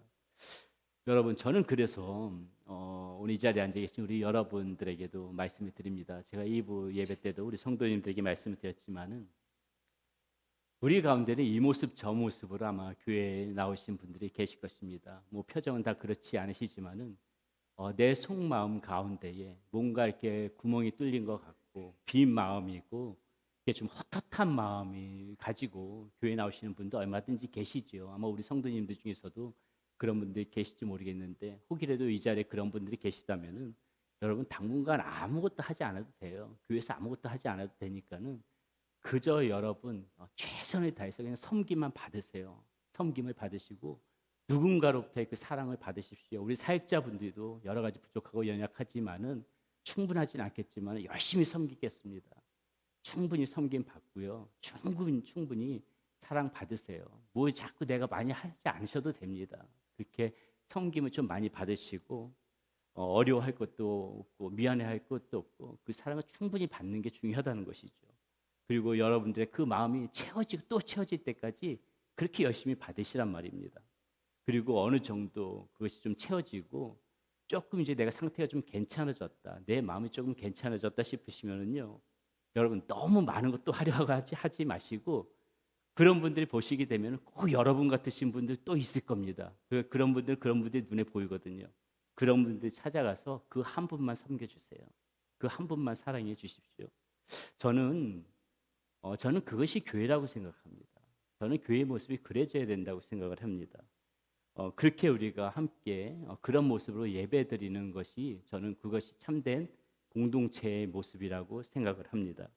여러분 저는 그래서 오늘 이 자리에 앉아 계신 우리 여러분들에게도 말씀을 드립니다. 제가 2부 예배 때도 우리 성도님들에게 말씀을 드렸지만은 우리 가운데는 이 모습 저 모습으로 아마 교회에 나오신 분들이 계실 것입니다. 뭐 표정은 다 그렇지 않으시지만은 내 속마음 가운데에 뭔가 이렇게 구멍이 뚫린 것 같고 빈 마음이고 이게 좀 헛헛한 마음이 가지고 교회 나오시는 분도 얼마든지 계시죠. 아마 우리 성도님들 중에서도 그런 분들이 계실지 모르겠는데 혹이라도 이 자리에 그런 분들이 계시다면은 여러분 당분간 아무것도 하지 않아도 돼요. 교회에서 아무것도 하지 않아도 되니까는 그저 여러분 최선을 다해서 그냥 섬김만 받으세요. 섬김을 받으시고 누군가로부터의 그 사랑을 받으십시오. 우리 사역자분들도 여러 가지 부족하고 연약하지만은 충분하지는 않겠지만 열심히 섬기겠습니다. 충분히 섬김 받고요. 충분히 사랑 받으세요. 뭐 자꾸 내가 많이 하지 않으셔도 됩니다. 그렇게 섬김을 좀 많이 받으시고 어려워할 것도 없고 미안해할 것도 없고 그 사랑을 충분히 받는 게 중요하다는 것이죠. 그리고 여러분들의 그 마음이 채워지고 또 채워질 때까지 그렇게 열심히 받으시란 말입니다. 그리고 어느 정도 그것이 좀 채워지고 조금 이제 내가 상태가 좀 괜찮아졌다, 내 마음이 조금 괜찮아졌다 싶으시면은요, 여러분 너무 많은 것도 하려고 하지 마시고 그런 분들이 보시게 되면 꼭 여러분 같으신 분들 또 있을 겁니다. 그런 분들이 눈에 보이거든요. 그런 분들 찾아가서 그 한 분만 섬겨주세요. 그 한 분만 사랑해 주십시오. 저는 그것이 교회라고 생각합니다. 저는 교회의 모습이 그래져야 된다고 생각을 합니다. 그렇게 우리가 함께 그런 모습으로 예배드리는 것이 저는 그것이 참된 공동체의 모습이라고 생각을 합니다.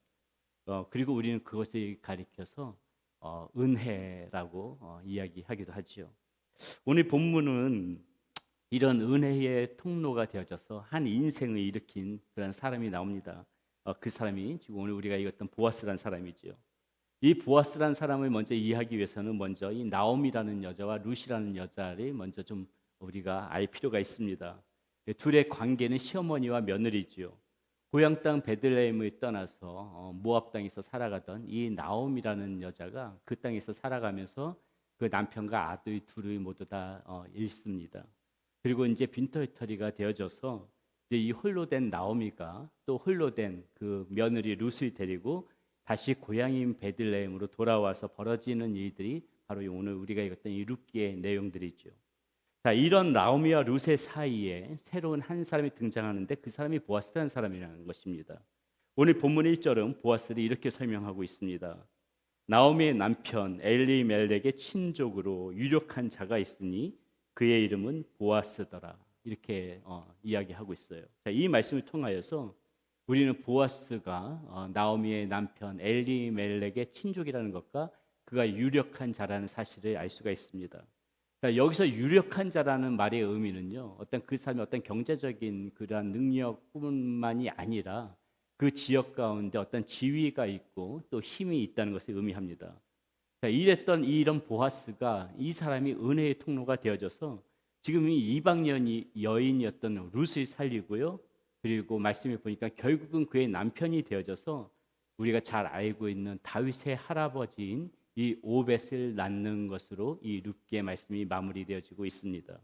그리고 우리는 그것을 가리켜서 은혜라고 이야기하기도 하죠. 오늘 본문은 이런 은혜의 통로가 되어져서 한 인생을 일으킨 그런 사람이 나옵니다. 그 사람이 지금 오늘 우리가 읽었던 보아스라는 사람이죠. 이 보아스라는 사람을 먼저 이해하기 위해서는 먼저 이 나옴이라는 여자와 룻이라는 여자를 먼저 좀 우리가 알 필요가 있습니다. 둘의 관계는 시어머니와 며느리지요. 고향 땅 베들레헴을 떠나서 모압 땅에서 살아가던 이 나옴이라는 여자가 그 땅에서 살아가면서 그 남편과 아들 둘을 모두 다 잃습니다. 그리고 이제 빈털터리가 되어져서 이제 이 홀로 된 나오미가 또 홀로 된 그 며느리 룻을 데리고 다시 고향인 베들레헴으로 돌아와서 벌어지는 일들이 바로 오늘 우리가 읽었던 이 룻기의 내용들이죠. 자, 이런 나오미와 룻의 사이에 새로운 한 사람이 등장하는데 그 사람이 보아스라는 사람이라는 것입니다. 오늘 본문 1절은 보아스를 이렇게 설명하고 있습니다. 나오미의 남편 엘리멜렉의 친족으로 유력한 자가 있으니 그의 이름은 보아스더라. 이렇게 이야기하고 있어요. 자, 이 말씀을 통하여서 우리는 보아스가 나오미의 남편 엘리멜렉의 친족이라는 것과 그가 유력한 자라는 사실을 알 수가 있습니다. 자, 여기서 유력한 자라는 말의 의미는요, 어떤 그 사람의 어떤 경제적인 그러한 능력뿐만이 아니라 그 지역 가운데 어떤 지위가 있고 또 힘이 있다는 것을 의미합니다. 자, 이랬던 이런 보아스가 이 사람이 은혜의 통로가 되어져서 지금 이 이방 여인이었던 룻을 살리고요. 그리고 말씀해 보니까 결국은 그의 남편이 되어져서 우리가 잘 알고 있는 다윗의 할아버지인 이 오벳을 낳는 것으로 이 룻기의 말씀이 마무리되어지고 있습니다.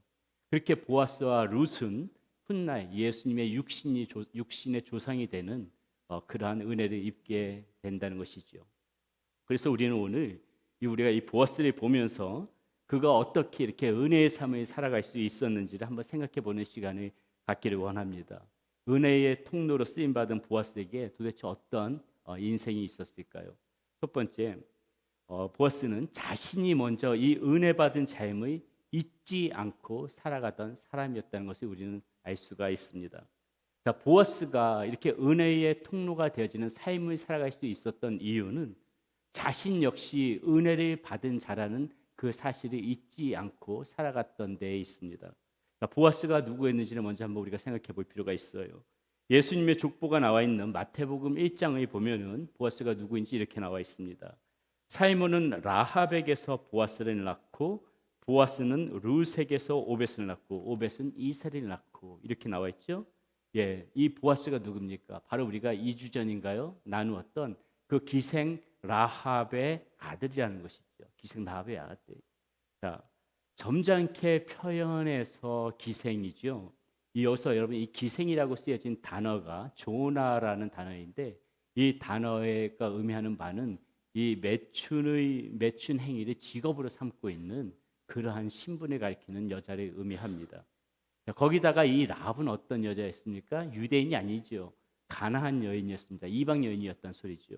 그렇게 보아스와 룻은 훗날 예수님의 육신의 조상이 되는 그러한 은혜를 입게 된다는 것이죠. 그래서 우리는 오늘 우리가 이 보아스를 보면서 그가 어떻게 이렇게 은혜의 삶을 살아갈 수 있었는지를 한번 생각해 보는 시간을 갖기를 원합니다. 은혜의 통로로 쓰임 받은 보아스에게 도대체 어떤 인생이 있었을까요? 첫 번째, 보아스는 자신이 먼저 이 은혜 받은 삶을 잊지 않고 살아가던 사람이었다는 것을 우리는 알 수가 있습니다. 자, 보아스가 이렇게 은혜의 통로가 되어지는 삶을 살아갈 수 있었던 이유는 자신 역시 은혜를 받은 자라는 그 사실을 잊지 않고 살아갔던 데에 있습니다. 자, 보아스가 누구였는지를 먼저 한번 우리가 생각해 볼 필요가 있어요. 예수님의 족보가 나와 있는 마태복음 1장을 보면은 보아스가 누구인지 이렇게 나와 있습니다. 사이몬은 라합에게서 보아스를 낳고 보아스는 룻에게서 오벳을 낳고 오벳은 이세를 낳고 이렇게 나와 있죠. 예, 이 보아스가 누굽니까? 바로 우리가 2주 전인가요? 나누었던 그 기생 라합의 아들이라는 것이죠. 기생 라합의 아들. 자, 점잖게 표현해서 기생이죠. 이어서 여러분 이 기생이라고 쓰여진 단어가 조나라는 단어인데 이 단어가 의미하는 바는 이 매춘 행위를 직업으로 삼고 있는 그러한 신분을 가리키는 여자를 의미합니다. 자, 거기다가 이 라합은 어떤 여자였습니까? 유대인이 아니죠. 가나안 여인이었습니다. 이방 여인이었단 소리죠.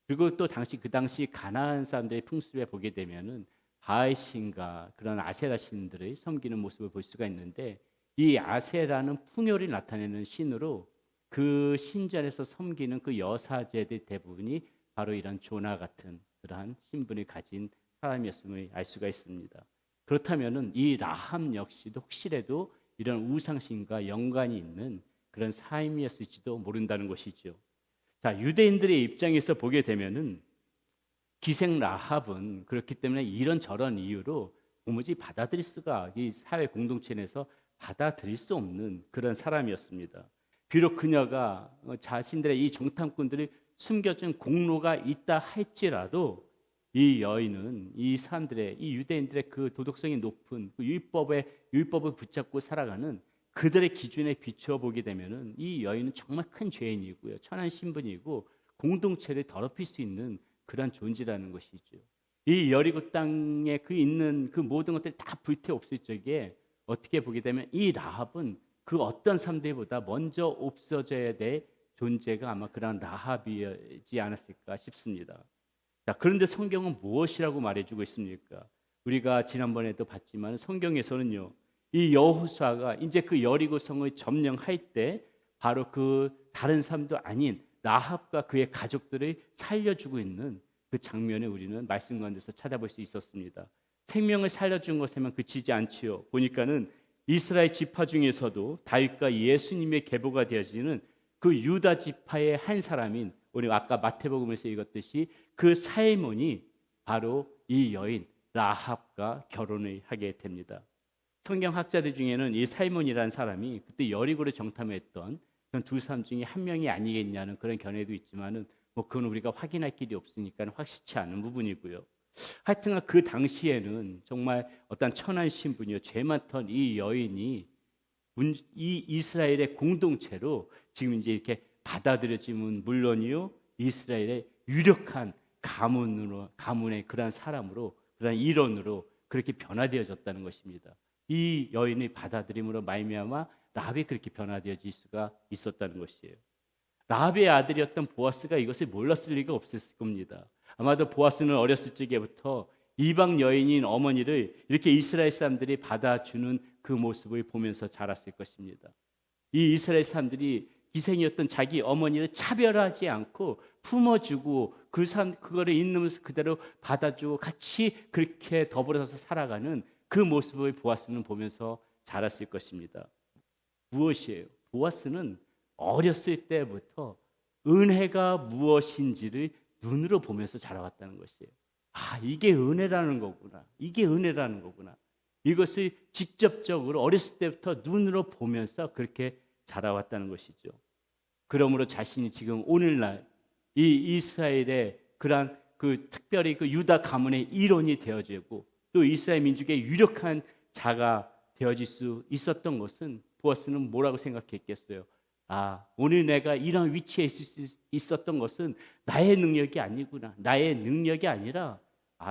그리고 또 그 당시 가나안 사람들의 풍습에 보게 되면은 바알 신과 그런 아세라 신들을 섬기는 모습을 볼 수가 있는데 이 아세라는 풍요를 나타내는 신으로 그 신전에서 섬기는 그 여사제들 대부분이 바로 이런 조나 같은 그러한 신분을 가진 사람이었음을 알 수가 있습니다. 그렇다면은 이 라합 역시도 혹시라도 이런 우상신과 연관이 있는 그런 삶이었을지도 모른다는 것이죠. 자, 유대인들의 입장에서 보게 되면은 기생 라합은 그렇기 때문에 이런저런 이유로 도무지 받아들일 수가 이 사회 공동체 내에서 받아들일 수 없는 그런 사람이었습니다. 비록 그녀가 자신들의 이 정탐꾼들을 숨겨준 공로가 있다 할지라도 이 여인은 이 사람들의 이 유대인들의 그 도덕성이 높은 그 율법을 붙잡고 살아가는 그들의 기준에 비추어 보게 되면은 이 여인은 정말 큰 죄인이고요, 천한 신분이고 공동체를 더럽힐 수 있는 그런 존재라는 것이죠. 이 여리고 땅에 그 있는 그 모든 것들이 다 불태 없을 적에 어떻게 보게 되면 이 라합은 그 어떤 사람들보다 먼저 없어져야 될 존재가 아마 그런 라합이지 않았을까 싶습니다. 자, 그런데 성경은 무엇이라고 말해주고 있습니까? 우리가 지난번에도 봤지만 성경에서는요, 이 여호수아가 이제 그 여리고 성을 점령할 때 바로 그 다른 사람도 아닌 라합과 그의 가족들을 살려주고 있는 그 장면을 우리는 말씀 가운데서 찾아볼 수 있었습니다. 생명을 살려준 것에만 그치지 않지요. 보니까는 이스라엘 지파 중에서도 다윗과 예수님의 계보가 되어지는 그 유다 지파의 한 사람인 우리 아까 마태복음에서 읽었듯이 그 사이몬이 바로 이 여인 라합과 결혼을 하게 됩니다. 성경 학자들 중에는 이 사이몬이라는 사람이 그때 여리고를 정탐했던 그런 두 사람 중에 한 명이 아니겠냐는 그런 견해도 있지만은 뭐 그건 우리가 확인할 길이 없으니까 확실치 않은 부분이고요. 하여튼 그 당시에는 정말 어떤 천한 신분이요, 죄 많던 이 여인이 이 이스라엘의 공동체로 지금 이제 이렇게 받아들여지면 물론이요, 이스라엘의 유력한 가문의 그러한 사람으로, 그러한 일원으로 그렇게 변화되어졌다는 것입니다. 이 여인의 받아들임으로 말미암아 라합이 그렇게 변화되어질 수가 있었다는 것이에요. 라합의 아들이었던 보아스가 이것을 몰랐을 리가 없었을 겁니다. 아마도 보아스는 어렸을 적에부터 이방 여인인 어머니를 이렇게 이스라엘 사람들이 받아주는 그 모습을 보면서 자랐을 것입니다. 이 이스라엘 사람들이 기생이었던 자기 어머니를 차별하지 않고 품어주고 그거를 있는 모습 그대로 받아주고 같이 그렇게 더불어서 살아가는 그 모습을 보아스는 보면서 자랐을 것입니다. 무엇이에요? 보아스는 어렸을 때부터 은혜가 무엇인지를 눈으로 보면서 자라왔다는 것이에요. 아, 이게 은혜라는 거구나. 이게 은혜라는 거구나. 이것을 직접적으로 어렸을 때부터 눈으로 보면서 그렇게 자라왔다는 것이죠. 그러므로 자신이 지금 오늘날 이 이스라엘의 그러한 그 특별히 그 유다 가문의 일원이 되어지고 또 이스라엘 민족의 유력한 자가 되어질 수 있었던 것은 보아스는 뭐라고 생각했겠어요? 아, 오늘 내가 이런 위치에 있었던 것은 나의 능력이 아니구나. 나의 능력이 아니라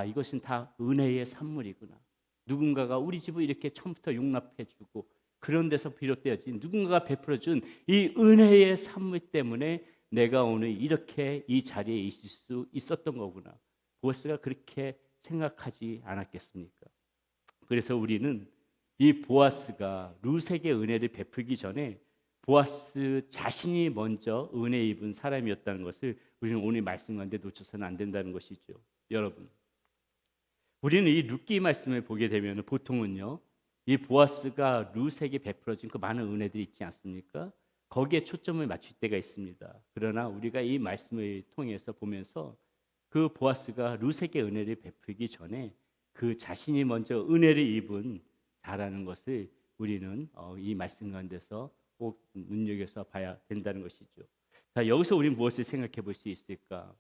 이것은 다 은혜의 산물이구나. 누군가가 우리 집을 이렇게 처음부터 용납해주고 그런 데서 비롯되어진 누군가가 베풀어준 이 은혜의 산물 때문에 내가 오늘 이렇게 이 자리에 있을 수 있었던 거구나. 보아스가 그렇게 생각하지 않았겠습니까? 그래서 우리는 이 보아스가 룻에게 은혜를 베풀기 전에 보아스 자신이 먼저 은혜 입은 사람이었다는 것을 우리는 오늘 말씀 가운데 놓쳐서는 안 된다는 것이죠. 여러분, 우리는 이 룻기 말씀을 보게 되면 보통은요, 이 보아스가 룻에게 베풀어진 그 많은 은혜들이 있지 않습니까? 거기에 초점을 맞출 때가 있습니다. 그러나 우리가 이 말씀을 통해서 보면서 그 보아스가 룻에게 은혜를 베풀기 전에 그 자신이 먼저 은혜를 입은 자라는 것을 우리는 이 말씀 가운데서 꼭 눈여겨서 봐야 된다는 것이죠. 자, 여기서 우리는 무엇을 생각해 볼 수 있을까?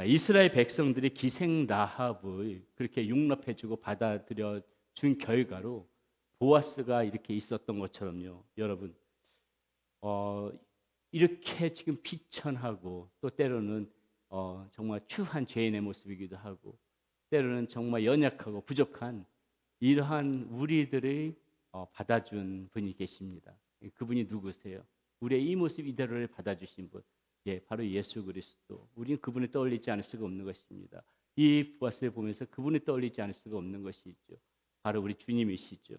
이스라엘 백성들이 기생 라합을 그렇게 용납해주고 받아들여 준 결과로 보아스가 이렇게 있었던 것처럼요. 여러분, 이렇게 지금 비천하고 또 때로는 정말 추한 죄인의 모습이기도 하고 때로는 정말 연약하고 부족한 이러한 우리들을 받아준 분이 계십니다. 그분이 누구세요? 우리의 이 모습 이대로를 받아주신 분, 바로 예수 그리스도. 우리는 그분을 떠올리지 않을 수가 없는 것입니다. 이 보아스를 보면서 그분을 떠올리지 않을 수가 없는 것이죠. 바로 우리 주님이시죠.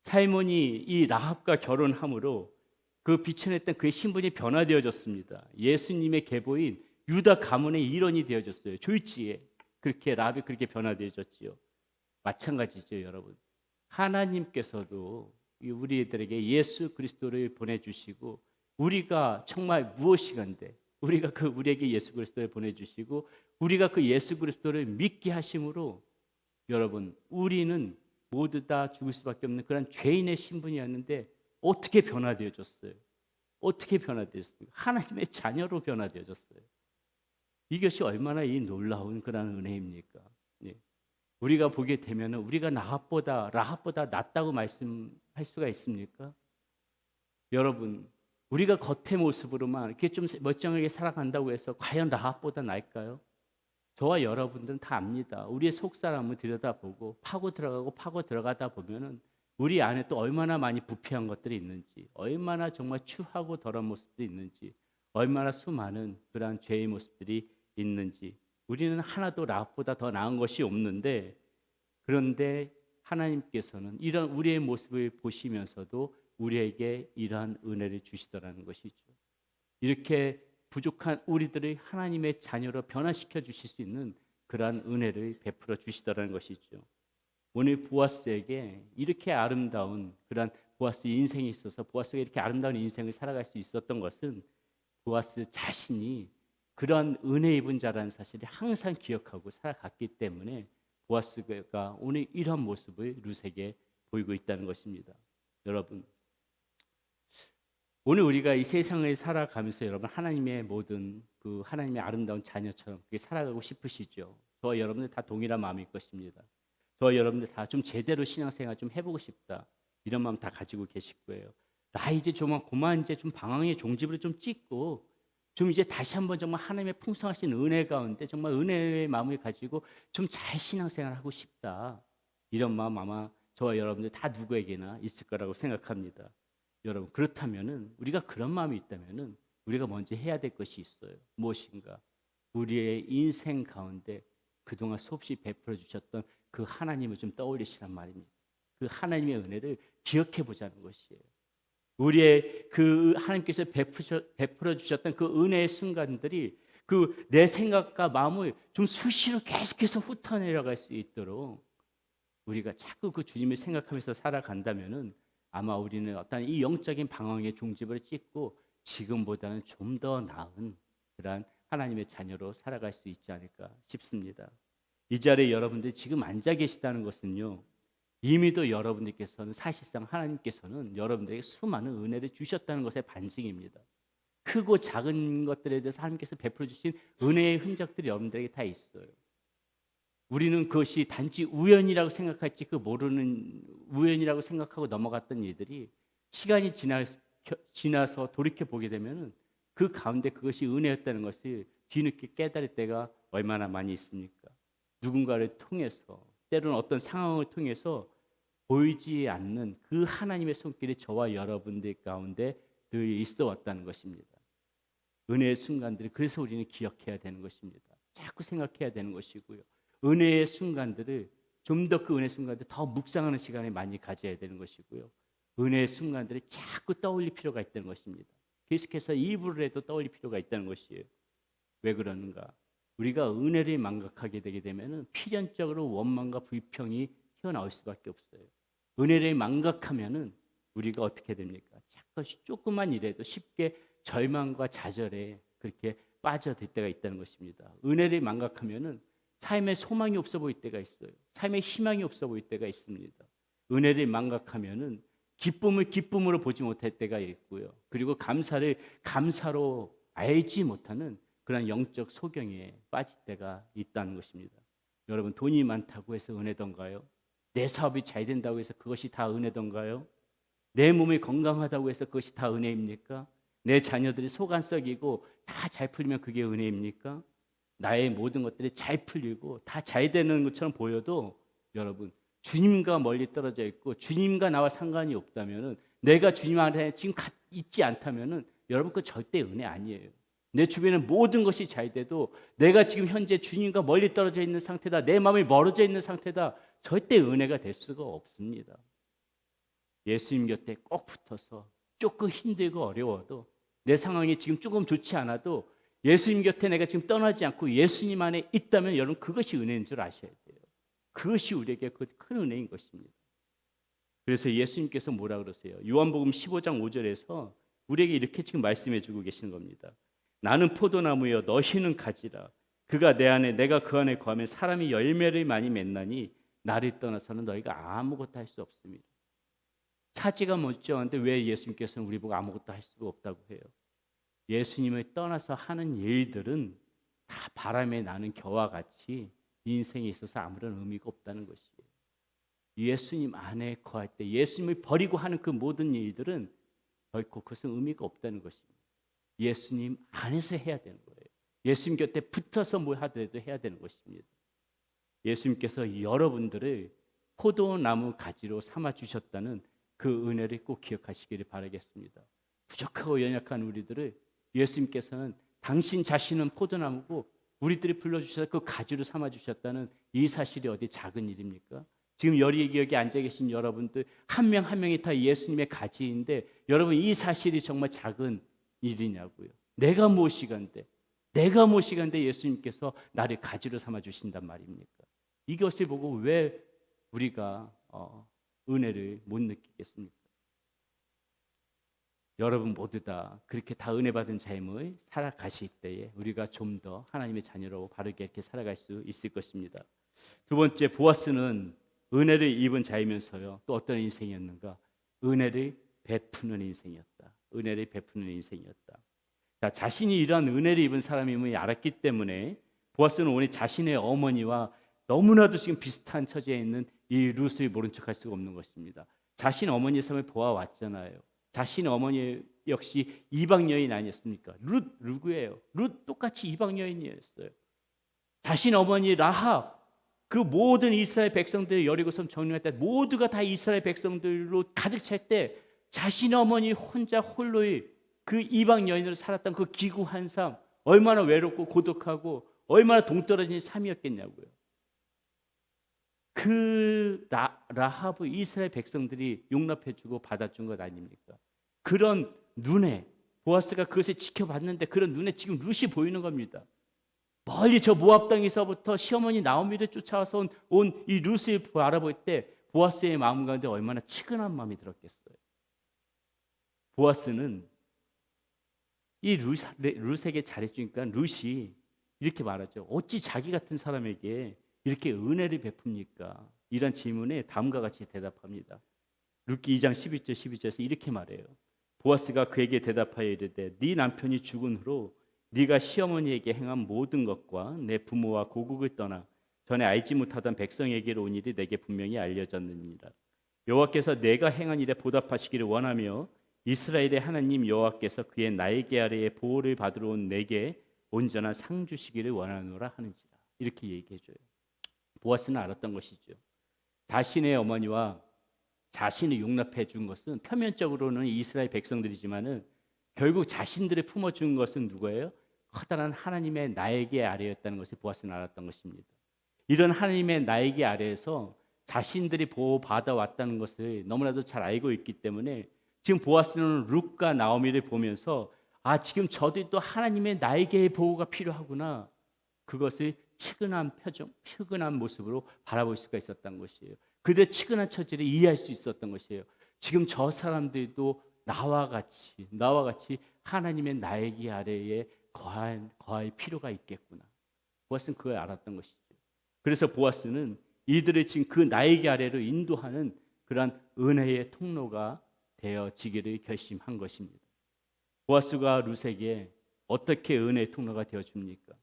살몬이 이 라합과 결혼함으로 그 비천했던 그의 신분이 변화되어졌습니다. 예수님의 계보인 유다 가문의 일원이 되어졌어요. 졸지에 그렇게 라합이 그렇게 변화되어졌지요. 마찬가지죠, 여러분. 하나님께서도 우리들에게 예수 그리스도를 보내주시고 우리가 정말 무엇이간데 우리가 우리에게 예수 그리스도를 보내주시고 우리가 그 예수 그리스도를 믿게 하심으로 여러분, 우리는 모두 다 죽을 수밖에 없는 그런 죄인의 신분이었는데 어떻게 변화되어졌어요? 어떻게 변화되었습니까? 하나님의 자녀로 변화되어졌어요. 이것이 얼마나 이 놀라운 그런 은혜입니까? 우리가 보게 되면 우리가 라합보다 낫다고 말씀할 수가 있습니까? 여러분, 우리가 겉의 모습으로만 이렇게 좀 멀쩡하게 살아간다고 해서 과연 라합보다 나을까요? 저와 여러분들은 다 압니다. 우리의 속사람을 들여다보고 파고 들어가다 보면은 우리 안에 또 얼마나 많이 부패한 것들이 있는지, 얼마나 정말 추하고 더러운 모습들이 있는지, 얼마나 수많은 그러한 죄의 모습들이 있는지, 우리는 하나도 라합보다 더 나은 것이 없는데, 그런데 하나님께서는 이런 우리의 모습을 보시면서도 우리에게 이러한 은혜를 주시더라는 것이죠. 이렇게 부족한 우리들을 하나님의 자녀로 변화시켜 주실 수 있는 그러한 은혜를 베풀어 주시더라는 것이죠. 오늘 보아스에게 이렇게 아름다운 그러한 보아스 인생이 있어서 보아스가 이렇게 아름다운 인생을 살아갈 수 있었던 것은 보아스 자신이 그러한 은혜 입은 자라는 사실을 항상 기억하고 살아갔기 때문에 보아스가 오늘 이런 모습을 룻에게 보이고 있다는 것입니다. 여러분, 오늘 우리가 이 세상을 살아가면서 여러분 하나님의 모든 그 하나님의 아름다운 자녀처럼 그렇게 살아가고 싶으시죠? 저와 여러분들 다 동일한 마음일 것입니다. 저와 여러분들 다 좀 제대로 신앙생활 좀 해보고 싶다 이런 마음 다 가지고 계실 거예요. 나 이제 정말 그만 이제 좀 방황의 종지부를 좀 찍고 좀 이제 다시 한번 정말 하나님의 풍성하신 은혜 가운데 정말 은혜의 마음을 가지고 좀 잘 신앙생활 하고 싶다 이런 마음 아마 저와 여러분들 다 누구에게나 있을 거라고 생각합니다. 여러분, 그렇다면은 우리가 그런 마음이 있다면은 우리가 먼저 해야 될 것이 있어요. 무엇인가? 우리의 인생 가운데 그동안 수없이 베풀어 주셨던 그 하나님을 좀 떠올리시란 말입니다. 그 하나님의 은혜를 기억해 보자는 것이에요. 우리의 그 하나님께서 베풀어 주셨던 그 은혜의 순간들이 그 내 생각과 마음을 좀 수시로 계속해서 훑어내려갈 수 있도록 우리가 자꾸 그 주님을 생각하면서 살아간다면은 아마 우리는 어떤 이 영적인 방황의 종집을 찍고 지금보다는 좀 더 나은 그러한 하나님의 자녀로 살아갈 수 있지 않을까 싶습니다. 이 자리에 여러분들이 지금 앉아 계시다는 것은요, 이미도 여러분들께서는 사실상 하나님께서는 여러분들에게 수많은 은혜를 주셨다는 것의 반증입니다. 크고 작은 것들에 대해서 하나님께서 베풀어 주신 은혜의 흔적들이 여러분들에게 다 있어요. 우리는 그것이 단지 우연이라고 생각할지 그 모르는 우연이라고 생각하고 넘어갔던 일들이 시간이 지나서 돌이켜 보게 되면은 그 가운데 그것이 은혜였다는 것을 뒤늦게 깨달을 때가 얼마나 많이 있습니까? 누군가를 통해서 때로는 어떤 상황을 통해서 보이지 않는 그 하나님의 손길이 저와 여러분들 가운데 늘 있어 왔다는 것입니다. 은혜의 순간들을 그래서 우리는 기억해야 되는 것입니다. 자꾸 생각해야 되는 것이고요. 은혜의 순간들을 좀 더 그 은혜의 순간들 더 묵상하는 시간을 많이 가져야 되는 것이고요. 은혜의 순간들을 자꾸 떠올릴 필요가 있다는 것입니다. 계속해서 입으로 해도 떠올릴 필요가 있다는 것이에요. 왜 그러는가? 우리가 은혜를 망각하게 되게 되면은 필연적으로 원망과 불평이 튀어나올 수밖에 없어요. 은혜를 망각하면은 우리가 어떻게 됩니까? 자꾸 조금만 일해도 쉽게 절망과 좌절에 그렇게 빠져들 때가 있다는 것입니다. 은혜를 망각하면은 삶에 소망이 없어 보일 때가 있어요. 삶에 희망이 없어 보일 때가 있습니다. 은혜를 망각하면은 기쁨을 기쁨으로 보지 못할 때가 있고요. 그리고 감사를 감사로 알지 못하는 그런 영적 소경에 빠질 때가 있다는 것입니다. 여러분, 돈이 많다고 해서 은혜던가요? 내 사업이 잘 된다고 해서 그것이 다 은혜던가요? 내 몸이 건강하다고 해서 그것이 다 은혜입니까? 내 자녀들이 속 안 썩이고 다 잘 풀리면 그게 은혜입니까? 나의 모든 것들이 잘 풀리고 다 잘 되는 것처럼 보여도 여러분, 주님과 멀리 떨어져 있고 주님과 나와 상관이 없다면은, 내가 주님 안에 지금 있지 않다면은 여러분, 그 절대 은혜 아니에요. 내 주변에 모든 것이 잘 돼도 내가 지금 현재 주님과 멀리 떨어져 있는 상태다, 내 마음이 멀어져 있는 상태다, 절대 은혜가 될 수가 없습니다. 예수님 곁에 꼭 붙어서 조금 힘들고 어려워도, 내 상황이 지금 조금 좋지 않아도 예수님 곁에 내가 지금 떠나지 않고 예수님 안에 있다면 여러분, 그것이 은혜인 줄 아셔야 돼요. 그것이 우리에게 그 큰 은혜인 것입니다. 그래서 예수님께서 뭐라 그러세요? 요한복음 15장 5절에서 우리에게 이렇게 지금 말씀해 주고 계시는 겁니다. 나는 포도나무여 너희는 가지라. 그가 내 안에 내가 그 안에 거하면 사람이 열매를 많이 맺나니 나를 떠나서는 너희가 아무것도 할 수 없습니다. 사지가 멀쩡한데 왜 예수님께서는 우리 보고 아무것도 할 수가 없다고 해요? 예수님을 떠나서 하는 일들은 다 바람에 나는 겨와 같이 인생에 있어서 아무런 의미가 없다는 것이에요. 예수님 안에 거할 때 예수님을 버리고 하는 그 모든 일들은 결코 그것은 의미가 없다는 것입니다. 예수님 안에서 해야 되는 거예요. 예수님 곁에 붙어서 뭘 하더라도 해야 되는 것입니다. 예수님께서 여러분들을 포도나무 가지로 삼아 주셨다는 그 은혜를 꼭 기억하시기를 바라겠습니다. 부족하고 연약한 우리들을 예수님께서는 당신 자신은 포도나무고 우리들이 불러주셔서 그 가지로 삼아주셨다는 이 사실이 어디 작은 일입니까? 지금 여기 앉아 계신 여러분들 한 명 한 명이 다 예수님의 가지인데 여러분, 이 사실이 정말 작은 일이냐고요. 내가 무엇이간데 예수님께서 나를 가지로 삼아주신단 말입니까? 이것을 보고 왜 우리가 은혜를 못 느끼겠습니까? 여러분 모두 다 그렇게 다 은혜 받은 삶을 살아가실 때에 우리가 좀 더 하나님의 자녀로 바르게 이렇게 살아갈 수 있을 것입니다. 두 번째, 보아스는 은혜를 입은 자이면서요, 또 어떤 인생이었는가? 은혜를 베푸는 인생이었다. 은혜를 베푸는 인생이었다. 자, 자신이 이러한 은혜를 입은 사람임을 알았기 때문에 보아스는 오늘 자신의 어머니와 너무나도 지금 비슷한 처지에 있는 이 룻을 모른 척할 수가 없는 것입니다. 자신 어머니의 삶을 보아왔잖아요. 자신의 어머니 역시 이방 여인 아니었습니까? 룻 누구예요? 룻 똑같이 이방 여인이었어요. 자신 어머니 라합, 그 모든 이스라엘 백성들이 여리고성 정리할 때 모두가 다 이스라엘 백성들로 가득 찰 때 자신의 어머니 혼자 홀로의 그 이방 여인으로 살았던 그 기구한 삶, 얼마나 외롭고 고독하고 얼마나 동떨어진 삶이었겠냐고요. 그 라합의 이스라엘 백성들이 용납해주고 받아준 것 아닙니까? 그런 눈에 보아스가 그것을 지켜봤는데 그런 눈에 지금 룻이 보이는 겁니다. 멀리 저 모압 땅에서부터 시어머니 나오미를 쫓아와서 온 이 루스를 알아볼 때 보아스의 마음 가운데 얼마나 치근한 마음이 들었겠어요. 보아스는 이 룻에게 잘해주니까 룻이 이렇게 말하죠. 어찌 자기 같은 사람에게 이렇게 은혜를 베풉니까? 이런 질문에 다음과 같이 대답합니다. 룻기 2장 11절 12절에서 이렇게 말해요. 보아스가 그에게 대답하여 이르되 네 남편이 죽은 후로 네가 시어머니에게 행한 모든 것과 내 부모와 고국을 떠나 전에 알지 못하던 백성에게로 온 일이 내게 분명히 알려졌느니라. 여호와께서 내가 행한 일에 보답하시기를 원하며 이스라엘의 하나님 여호와께서 그의 나에게 아래에 보호를 받으러 온 내게 온전한 상 주시기를 원하노라 하는지라. 이렇게 얘기해줘요. 보아스는 알았던 것이죠. 자신의 어머니와 자신을 용납해 준 것은 표면적으로는 이스라엘 백성들이지만은 결국 자신들을 품어준 것은 누구예요? 커다란 하나님의 나에게 아래였다는 것을 보아스는 알았던 것입니다. 이런 하나님의 나에게 아래에서 자신들이 보호받아 왔다는 것을 너무나도 잘 알고 있기 때문에 지금 보아스는 룻과 나오미를 보면서 아, 지금 저들도 하나님의 나에게의 보호가 필요하구나. 그것을 치근한 표정, 치근한 모습으로 바라볼 수가 있었던 것이에요. 그들의 치근한 처지를 이해할 수 있었던 것이에요. 지금 저 사람들도 나와 같이 하나님의 나에게 아래에 거할 필요가 있겠구나. 보아스는 그걸 알았던 것이죠. 그래서 보아스는 이들을 지금 그 나에게 아래로 인도하는 그러한 은혜의 통로가 되어지기를 결심한 것입니다. 보아스가 룻에게 어떻게 은혜의 통로가 되어줍니까?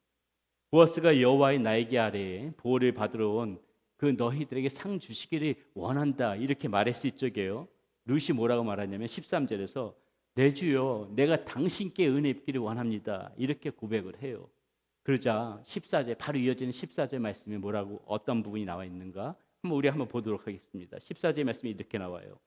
보아스가 여호와의 나에게 아래에 보호를 받으러 온 그 너희들에게 상 주시기를 원한다 이렇게 말했을 적에요. 룻이 뭐라고 말하냐면 13절에서 내 주여 내가 당신께 은혜 입기를 원합니다 이렇게 고백을 해요. 그러자 14절 바로 이어지는 14절 말씀에 뭐라고 어떤 부분이 나와 있는가 우리 한번 보도록 하겠습니다. 14절 말씀이 이렇게 나와요.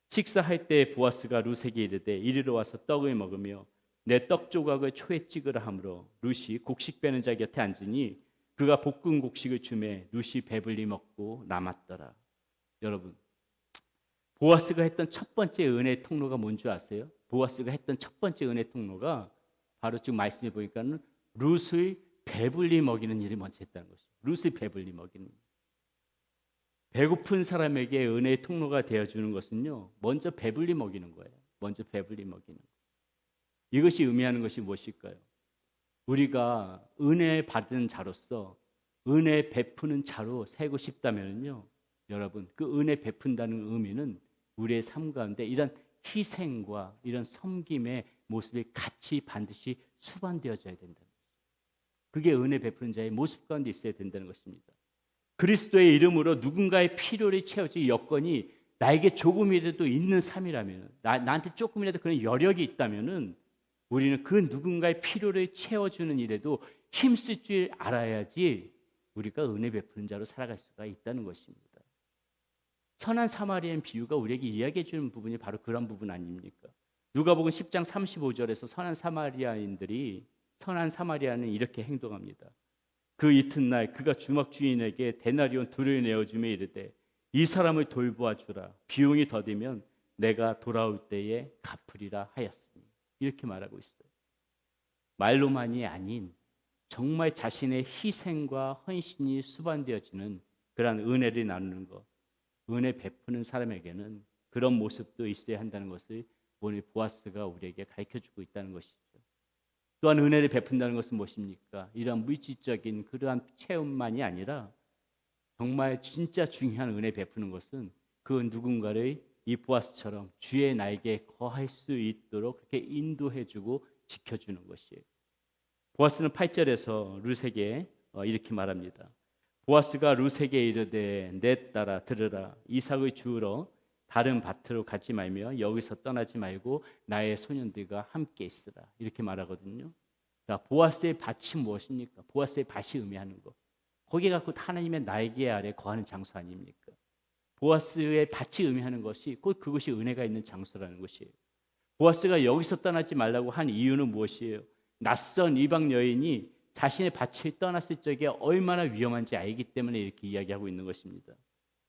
식사할 때 보아스가 룻에게 이르되 이리로 와서 떡을 먹으며 내 떡 조각을 초에 찍으라 하므로 룻이 곡식 빼는 자 곁에 앉으니 그가 볶은 곡식을 주매 룻이 배불리 먹고 남았더라. 여러분, 보아스가 했던 첫 번째 은혜의 통로가 뭔지 아세요? 보아스가 했던 첫 번째 은혜의 통로가 바로 지금 말씀해 보니까는 룻의 배불리 먹이는 일을 먼저 했다는 것이죠. 룻의 배불리 먹이는 일. 배고픈 사람에게 은혜의 통로가 되어주는 것은요, 먼저 배불리 먹이는 거예요. 먼저 배불리 먹이는 거. 이것이 의미하는 것이 무엇일까요? 우리가 은혜 받은 자로서 은혜 베푸는 자로 살고 싶다면요, 여러분 그 은혜 베푼다는 의미는 우리의 삶 가운데 이런 희생과 이런 섬김의 모습이 같이 반드시 수반되어져야 된다. 그게 은혜 베푸는 자의 모습 가운데 있어야 된다는 것입니다. 그리스도의 이름으로 누군가의 필요를 채워줄 여건이 나에게 조금이라도 있는 삶이라면, 나한테 조금이라도 그런 여력이 있다면은 우리는 그 누군가의 필요를 채워주는 일에도 힘쓸 줄 알아야지 우리가 은혜 베푸는 자로 살아갈 수가 있다는 것입니다. 선한 사마리아인 비유가 우리에게 이야기해 주는 부분이 바로 그런 부분 아닙니까? 누가복음 10장 35절에서 선한 사마리아는 이렇게 행동합니다. 그 이튿날 그가 주막 주인에게 데나리온 둘을 내어주며 이르되 이 사람을 돌보아 주라. 비용이 더디면 내가 돌아올 때에 갚으리라 하였으니. 이렇게 말하고 있어요. 말로만이 아닌 정말 자신의 희생과 헌신이 수반되어지는 그러한 은혜를 나누는 것, 은혜 베푸는 사람에게는 그런 모습도 있어야 한다는 것을 오늘 보아스가 우리에게 가르쳐주고 있다는 것이죠. 또한 은혜를 베푼다는 것은 무엇입니까? 이런 물질적인 그러한 체험만이 아니라 정말 진짜 중요한 은혜 베푸는 것은 그 누군가를 이 보아스처럼 주의 나에게 거할 수 있도록 그렇게 인도해주고 지켜주는 것이에요. 보아스는 8절에서 룻에게 이렇게 말합니다. 보아스가 룻에게 이르되 내 딸아 들으라. 이삭을 주우러 다른 밭으로 가지 말며 여기서 떠나지 말고 나의 소년들과 함께 있으라. 이렇게 말하거든요. 자, 보아스의 밭이 무엇입니까? 보아스의 밭이 의미하는 것. 거기가 곧 하나님의 날개 아래 거하는 장소 아닙니까? 보아스의 밭이 의미하는 것이 곧 그것이 은혜가 있는 장소라는 것이에요. 보아스가 여기서 떠나지 말라고 한 이유는 무엇이에요? 낯선 이방 여인이 자신의 밭을 떠났을 적에 얼마나 위험한지 알기 때문에 이렇게 이야기하고 있는 것입니다.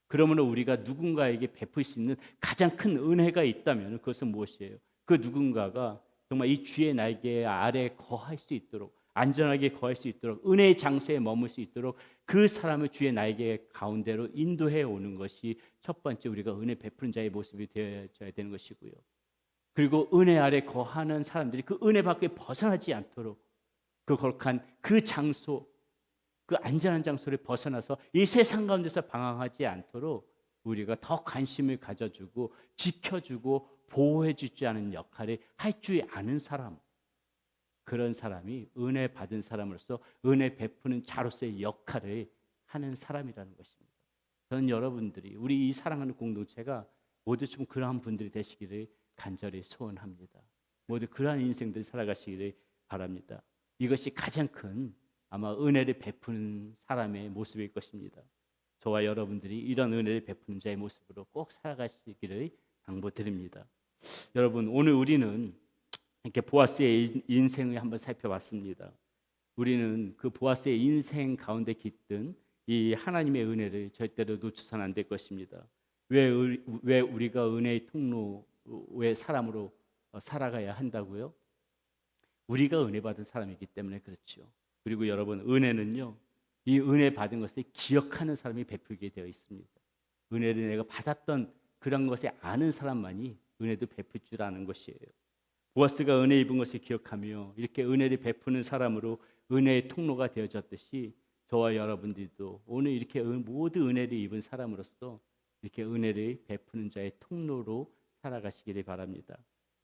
그러므로 우리가 누군가에게 베풀 수 있는 가장 큰 은혜가 있다면 그것은 무엇이에요? 그 누군가가 정말 이 주의 날개 아래 거할 수 있도록 안전하게 거할 수 있도록 은혜의 장소에 머물 수 있도록 그 사람을 주의 나에게 가운데로 인도해 오는 것이 첫 번째 우리가 은혜 베푸는 자의 모습이 되어야 되는 것이고요. 그리고 은혜 아래 거하는 사람들이 그 은혜 밖에 벗어나지 않도록 그 거룩한 그 장소, 그 안전한 장소를 벗어나서 이 세상 가운데서 방황하지 않도록 우리가 더 관심을 가져주고 지켜주고 보호해주지 않은 역할을 할 줄 아는 사람, 그런 사람이 은혜 받은 사람으로서 은혜 베푸는 자로서의 역할을 하는 사람이라는 것입니다. 저는 여러분들이 우리 이 사랑하는 공동체가 모두 좀 그러한 분들이 되시기를 간절히 소원합니다. 모두 그러한 인생들 살아가시기를 바랍니다. 이것이 가장 큰 아마 은혜를 베푸는 사람의 모습일 것입니다. 저와 여러분들이 이런 은혜를 베푸는 자의 모습으로 꼭 살아가시기를 당부드립니다. 여러분, 오늘 우리는 이렇게 보아스의 인생을 한번 살펴봤습니다. 우리는 그 보아스의 인생 가운데 깃든 이 하나님의 은혜를 절대로 놓쳐서는 안 될 것입니다. 왜 우리가 은혜의 통로의 사람으로 살아가야 한다고요? 우리가 은혜 받은 사람이기 때문에 그렇죠. 그리고 여러분, 은혜는요, 이 은혜 받은 것을 기억하는 사람이 베풀게 되어 있습니다. 은혜를 내가 받았던 그런 것에 아는 사람만이 은혜도 베풀 줄 아는 것이에요. 보아스가 은혜 입은 것을 기억하며 이렇게 은혜를 베푸는 사람으로 은혜의 통로가 되어졌듯이 저와 여러분들도 오늘 이렇게 모두 은혜를 입은 사람으로서 이렇게 은혜를 베푸는 자의 통로로 살아가시기를 바랍니다.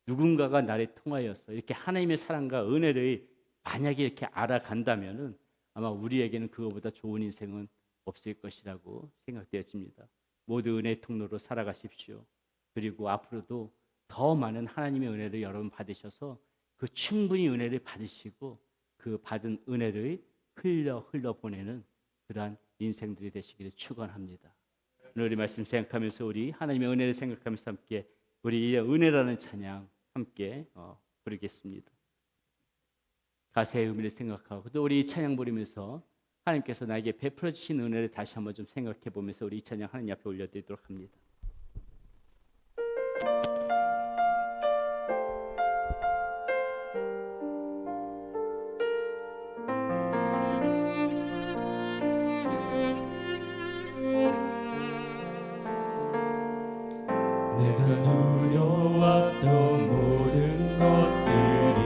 누군가가 나를 통하여서 이렇게 하나님의 사랑과 은혜를 만약에 이렇게 알아간다면은 아마 우리에게는 그거보다 좋은 인생은 없을 것이라고 생각되어집니다. 모두 은혜의 통로로 살아가십시오. 그리고 앞으로도 더 많은 하나님의 은혜를 여러분 받으셔서 그 충분히 은혜를 받으시고 그 받은 은혜를 흘려 보내는 그러한 인생들이 되시기를 축원합니다. 오늘 이 말씀 생각하면서 우리 하나님의 은혜를 생각하면서 함께 우리 이 은혜라는 찬양 함께 부르겠습니다. 가사의 의미를 생각하고 또 우리 이 찬양 부르면서 하나님께서 나에게 베풀어 주신 은혜를 다시 한번 좀 생각해 보면서 우리 이 찬양 하나님 앞에 올려드리도록 합니다. 내가 누려왔던 모든 것들이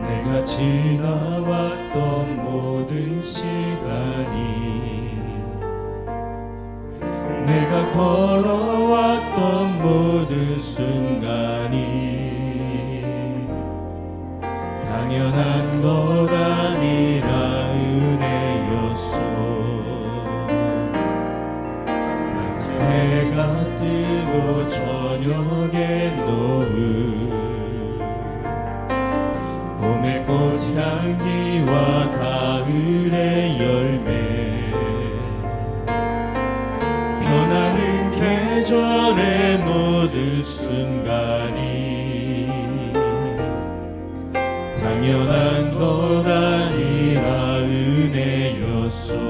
내가 지나왔던 모든 시간이 내가 걸어왔던 모든 순간이 당연한 것 아니라 은혜였소. 해가 뜨고 저녁에 노을 봄의 꽃향기와 가을의 열매 변하는 계절의 모든 순간이 당연한 것 아니라 은혜였소.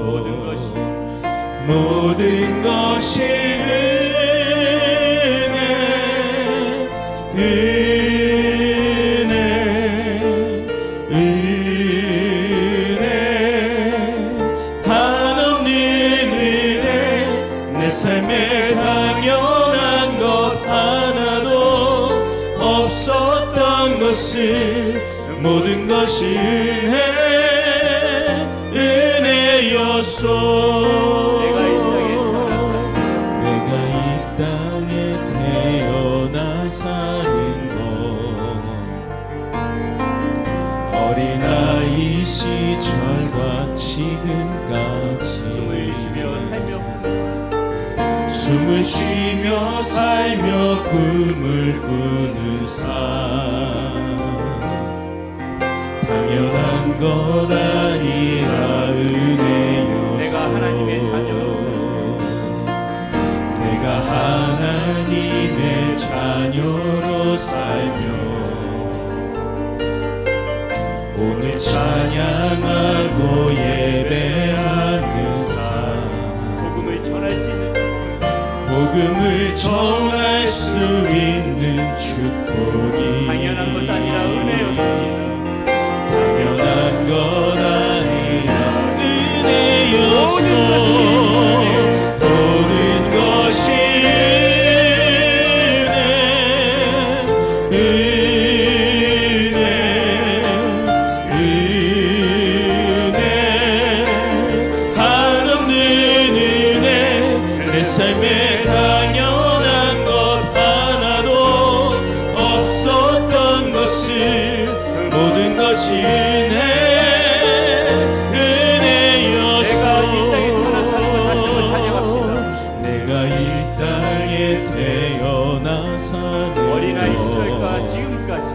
모든 것이 은혜 한없는 은혜 내 삶에 당연한 것 하나도 없었던 것을 모든 것이 은혜였소. 어린아이 시절과 지금까지 숨을 쉬며 살며 꿈을 꾸는 삶 당연한 것 아니라 은혜였소. 내가 하나님의 자녀로서 내가 하나님의 자녀로 살며 오늘 찬양하고 예배하는 삶 복음을 전할 수 있는 복음을 전할 수 있는 축복이 당연한 것 아니라 은혜였습니다. 당연한 것 아니라 은혜였소. 모든 것이 은혜 한없는 은혜. 내 삶에 당연한 것 하나도 없었던 것을 모든 것이 은혜였소. 내가 이 땅에 태어나 사는 어린아이 시절과 지금까지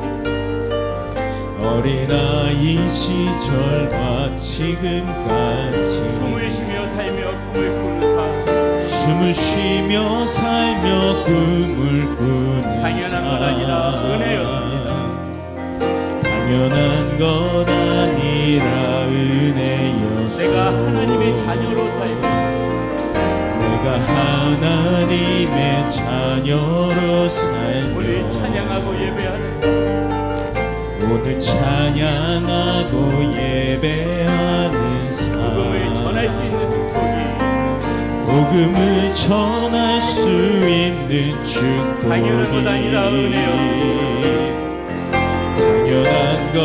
어린아이 시절과 지금까지 숨을 쉬며 살며 꿈을 꾸는 삶, 숨을 쉬며 살며 꿈을 꾸는 당연한 것 아니라 은혜였습니다. 당연한 것 아니라 은혜였소. 내가 하나님의 자녀로 살며 내가 하나님의 자녀로 오늘 살며 찬양하고 예배하는 삶, 오늘 찬양하고 예배하는 복음을 전할 수 삶, 있는 축복이 복음을 전할 수 있는 축복이 당연한 것 아니라 은혜였소. 당연한 것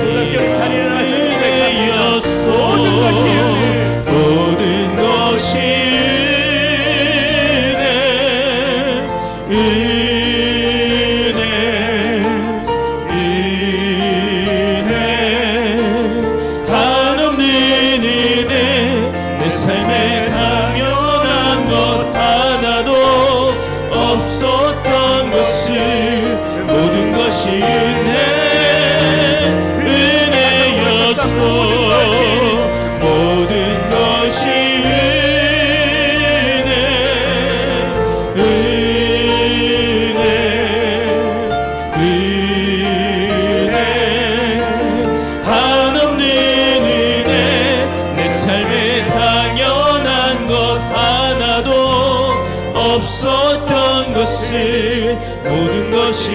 우리 자리를 아니라 하셔서 은혜였소. 모든 것이 은혜 한없는 은혜. 내 삶에 당연한 것 하나도 없었던 것을 모든 것이 은혜였소. 모든 것이 은혜 한없는 은혜. 내 삶에 당연한 것 하나도 없었던 것을 모든 것이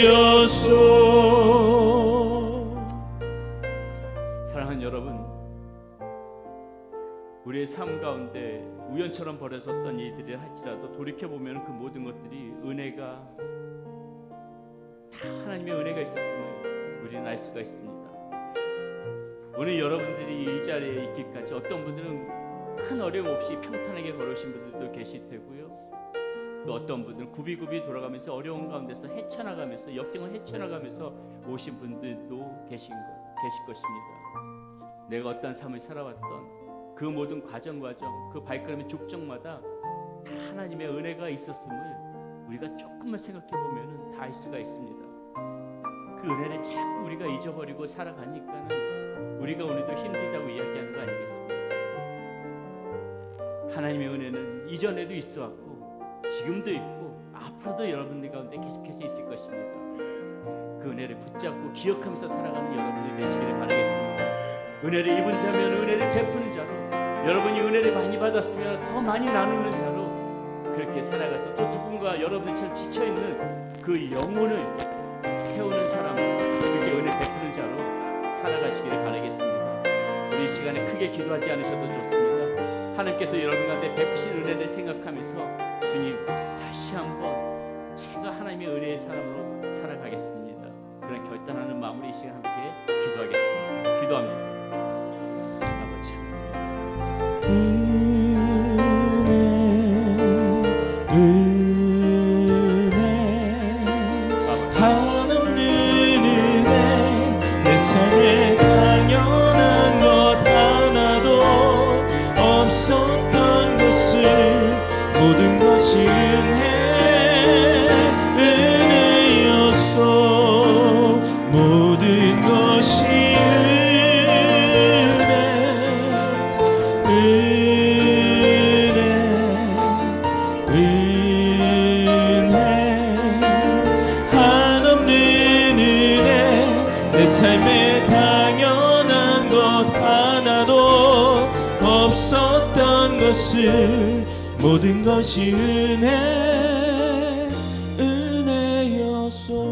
은혜였소. 사랑하는 여러분, 우리의 삶 가운데 우연처럼 벌어졌던 일들이 할지라도 돌이켜보면 그 모든 것들이 은혜가 다 하나님의 은혜가 있었음을 우리는 알 수가 있습니다. 오늘 여러분들이 이 자리에 있기까지 어떤 분들은 큰 어려움 없이 평탄하게 걸으신 분들도 계실 테고요, 또 어떤 분들은 굽이굽이 돌아가면서 어려운 가운데서 헤쳐나가면서 역경을 헤쳐나가면서 오신 분들도 계실 것입니다. 내가 어떤 삶을 살아왔던 그 모든 과정 그 발걸음의 족적마다 다 하나님의 은혜가 있었음을 우리가 조금만 생각해 보면 다 알 수가 있습니다. 그 은혜를 자꾸 우리가 잊어버리고 살아가니까는 우리가 오늘도 힘들다고 이야기하는 거 아니겠습니까? 하나님의 은혜는 이전에도 있어왔고 지금도 있고 앞으로도 여러분들 가운데 계속해서 있을 것입니다. 그 은혜를 붙잡고 기억하면서 살아가는 여러분들이 되시기를 바라겠습니다. 은혜를 입은 자면 은혜를 베푸는 자로, 여러분이 은혜를 많이 받았으면 더 많이 나누는 자로 그렇게 살아가서 또 누군가 여러분들처럼 지쳐있는 그 영혼을 세우는 사람, 그렇게 은혜 베푸는 자로 살아가시기를 바라겠습니다. 우리 이 시간에 크게 기도하지 않으셔도 좋습니다. 하나님께서 여러분 가운데 베푸신 은혜를 생각하면서 주님, 다시 한번 제가 하나님의 은혜의 사람으로 살아가겠습니다. 그런 결단하는 마음으로 이 시간 함께 기도하겠습니다. 기도합니다. 아버지, 한없는 은혜. 내 삶에 당연한 것 하나도 없었던 것을 모든 것이 은혜였소. 모든 것이 내 삶에 당연한 것 하나도 없었던 모든 것이 은혜였소.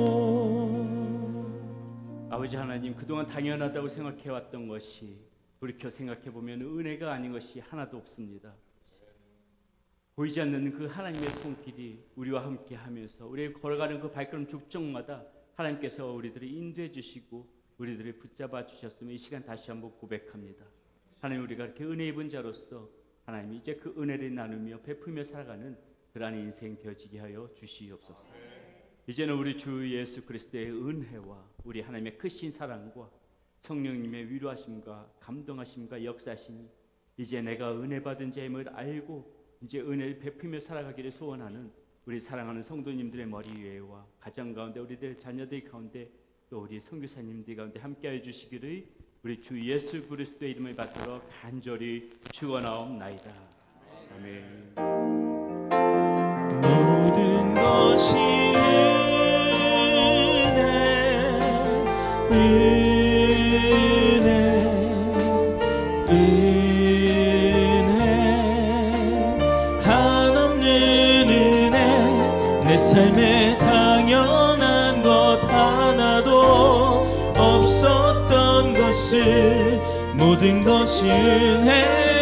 아버지 하나님, 그동안 당연하다고 생각해왔던 것이 돌이켜 생각해보면 은혜가 아닌 것이 하나도 없습니다. 보이지 않는 그 하나님의 손길이 우리와 함께 하면서 우리 걸어가는 그 발걸음 족적마다 하나님께서 우리들을 인도해 주시고 우리들을 붙잡아 주셨음을 이 시간 다시 한번 고백합니다. 하나님, 우리가 이렇게 은혜 입은 자로서 하나님 이제 그 은혜를 나누며 베풀며 살아가는 그러한 인생 되어지게 하여 주시옵소서. 이제는 우리 주 예수 그리스도의 은혜와 우리 하나님의 크신 사랑과 성령님의 위로하심과 감동하심과 역사하심이 이제 내가 은혜 받은 자임을 알고 이제 은혜를 베풀며 살아가기를 소원하는 우리 사랑하는 성도님들의 머리 위에와 가정 가운데 우리들 자녀들 가운데 또 우리 선교사님들 가운데 함께하여 주시기를 우리 주 예수 그리스도의 이름을 받들어 간절히 축원하옵나이다. 아멘. 모든 것이 은혜 한없는 은혜 내 삶에 당연한 것 하나도 없었던 것을 모든 것이 은혜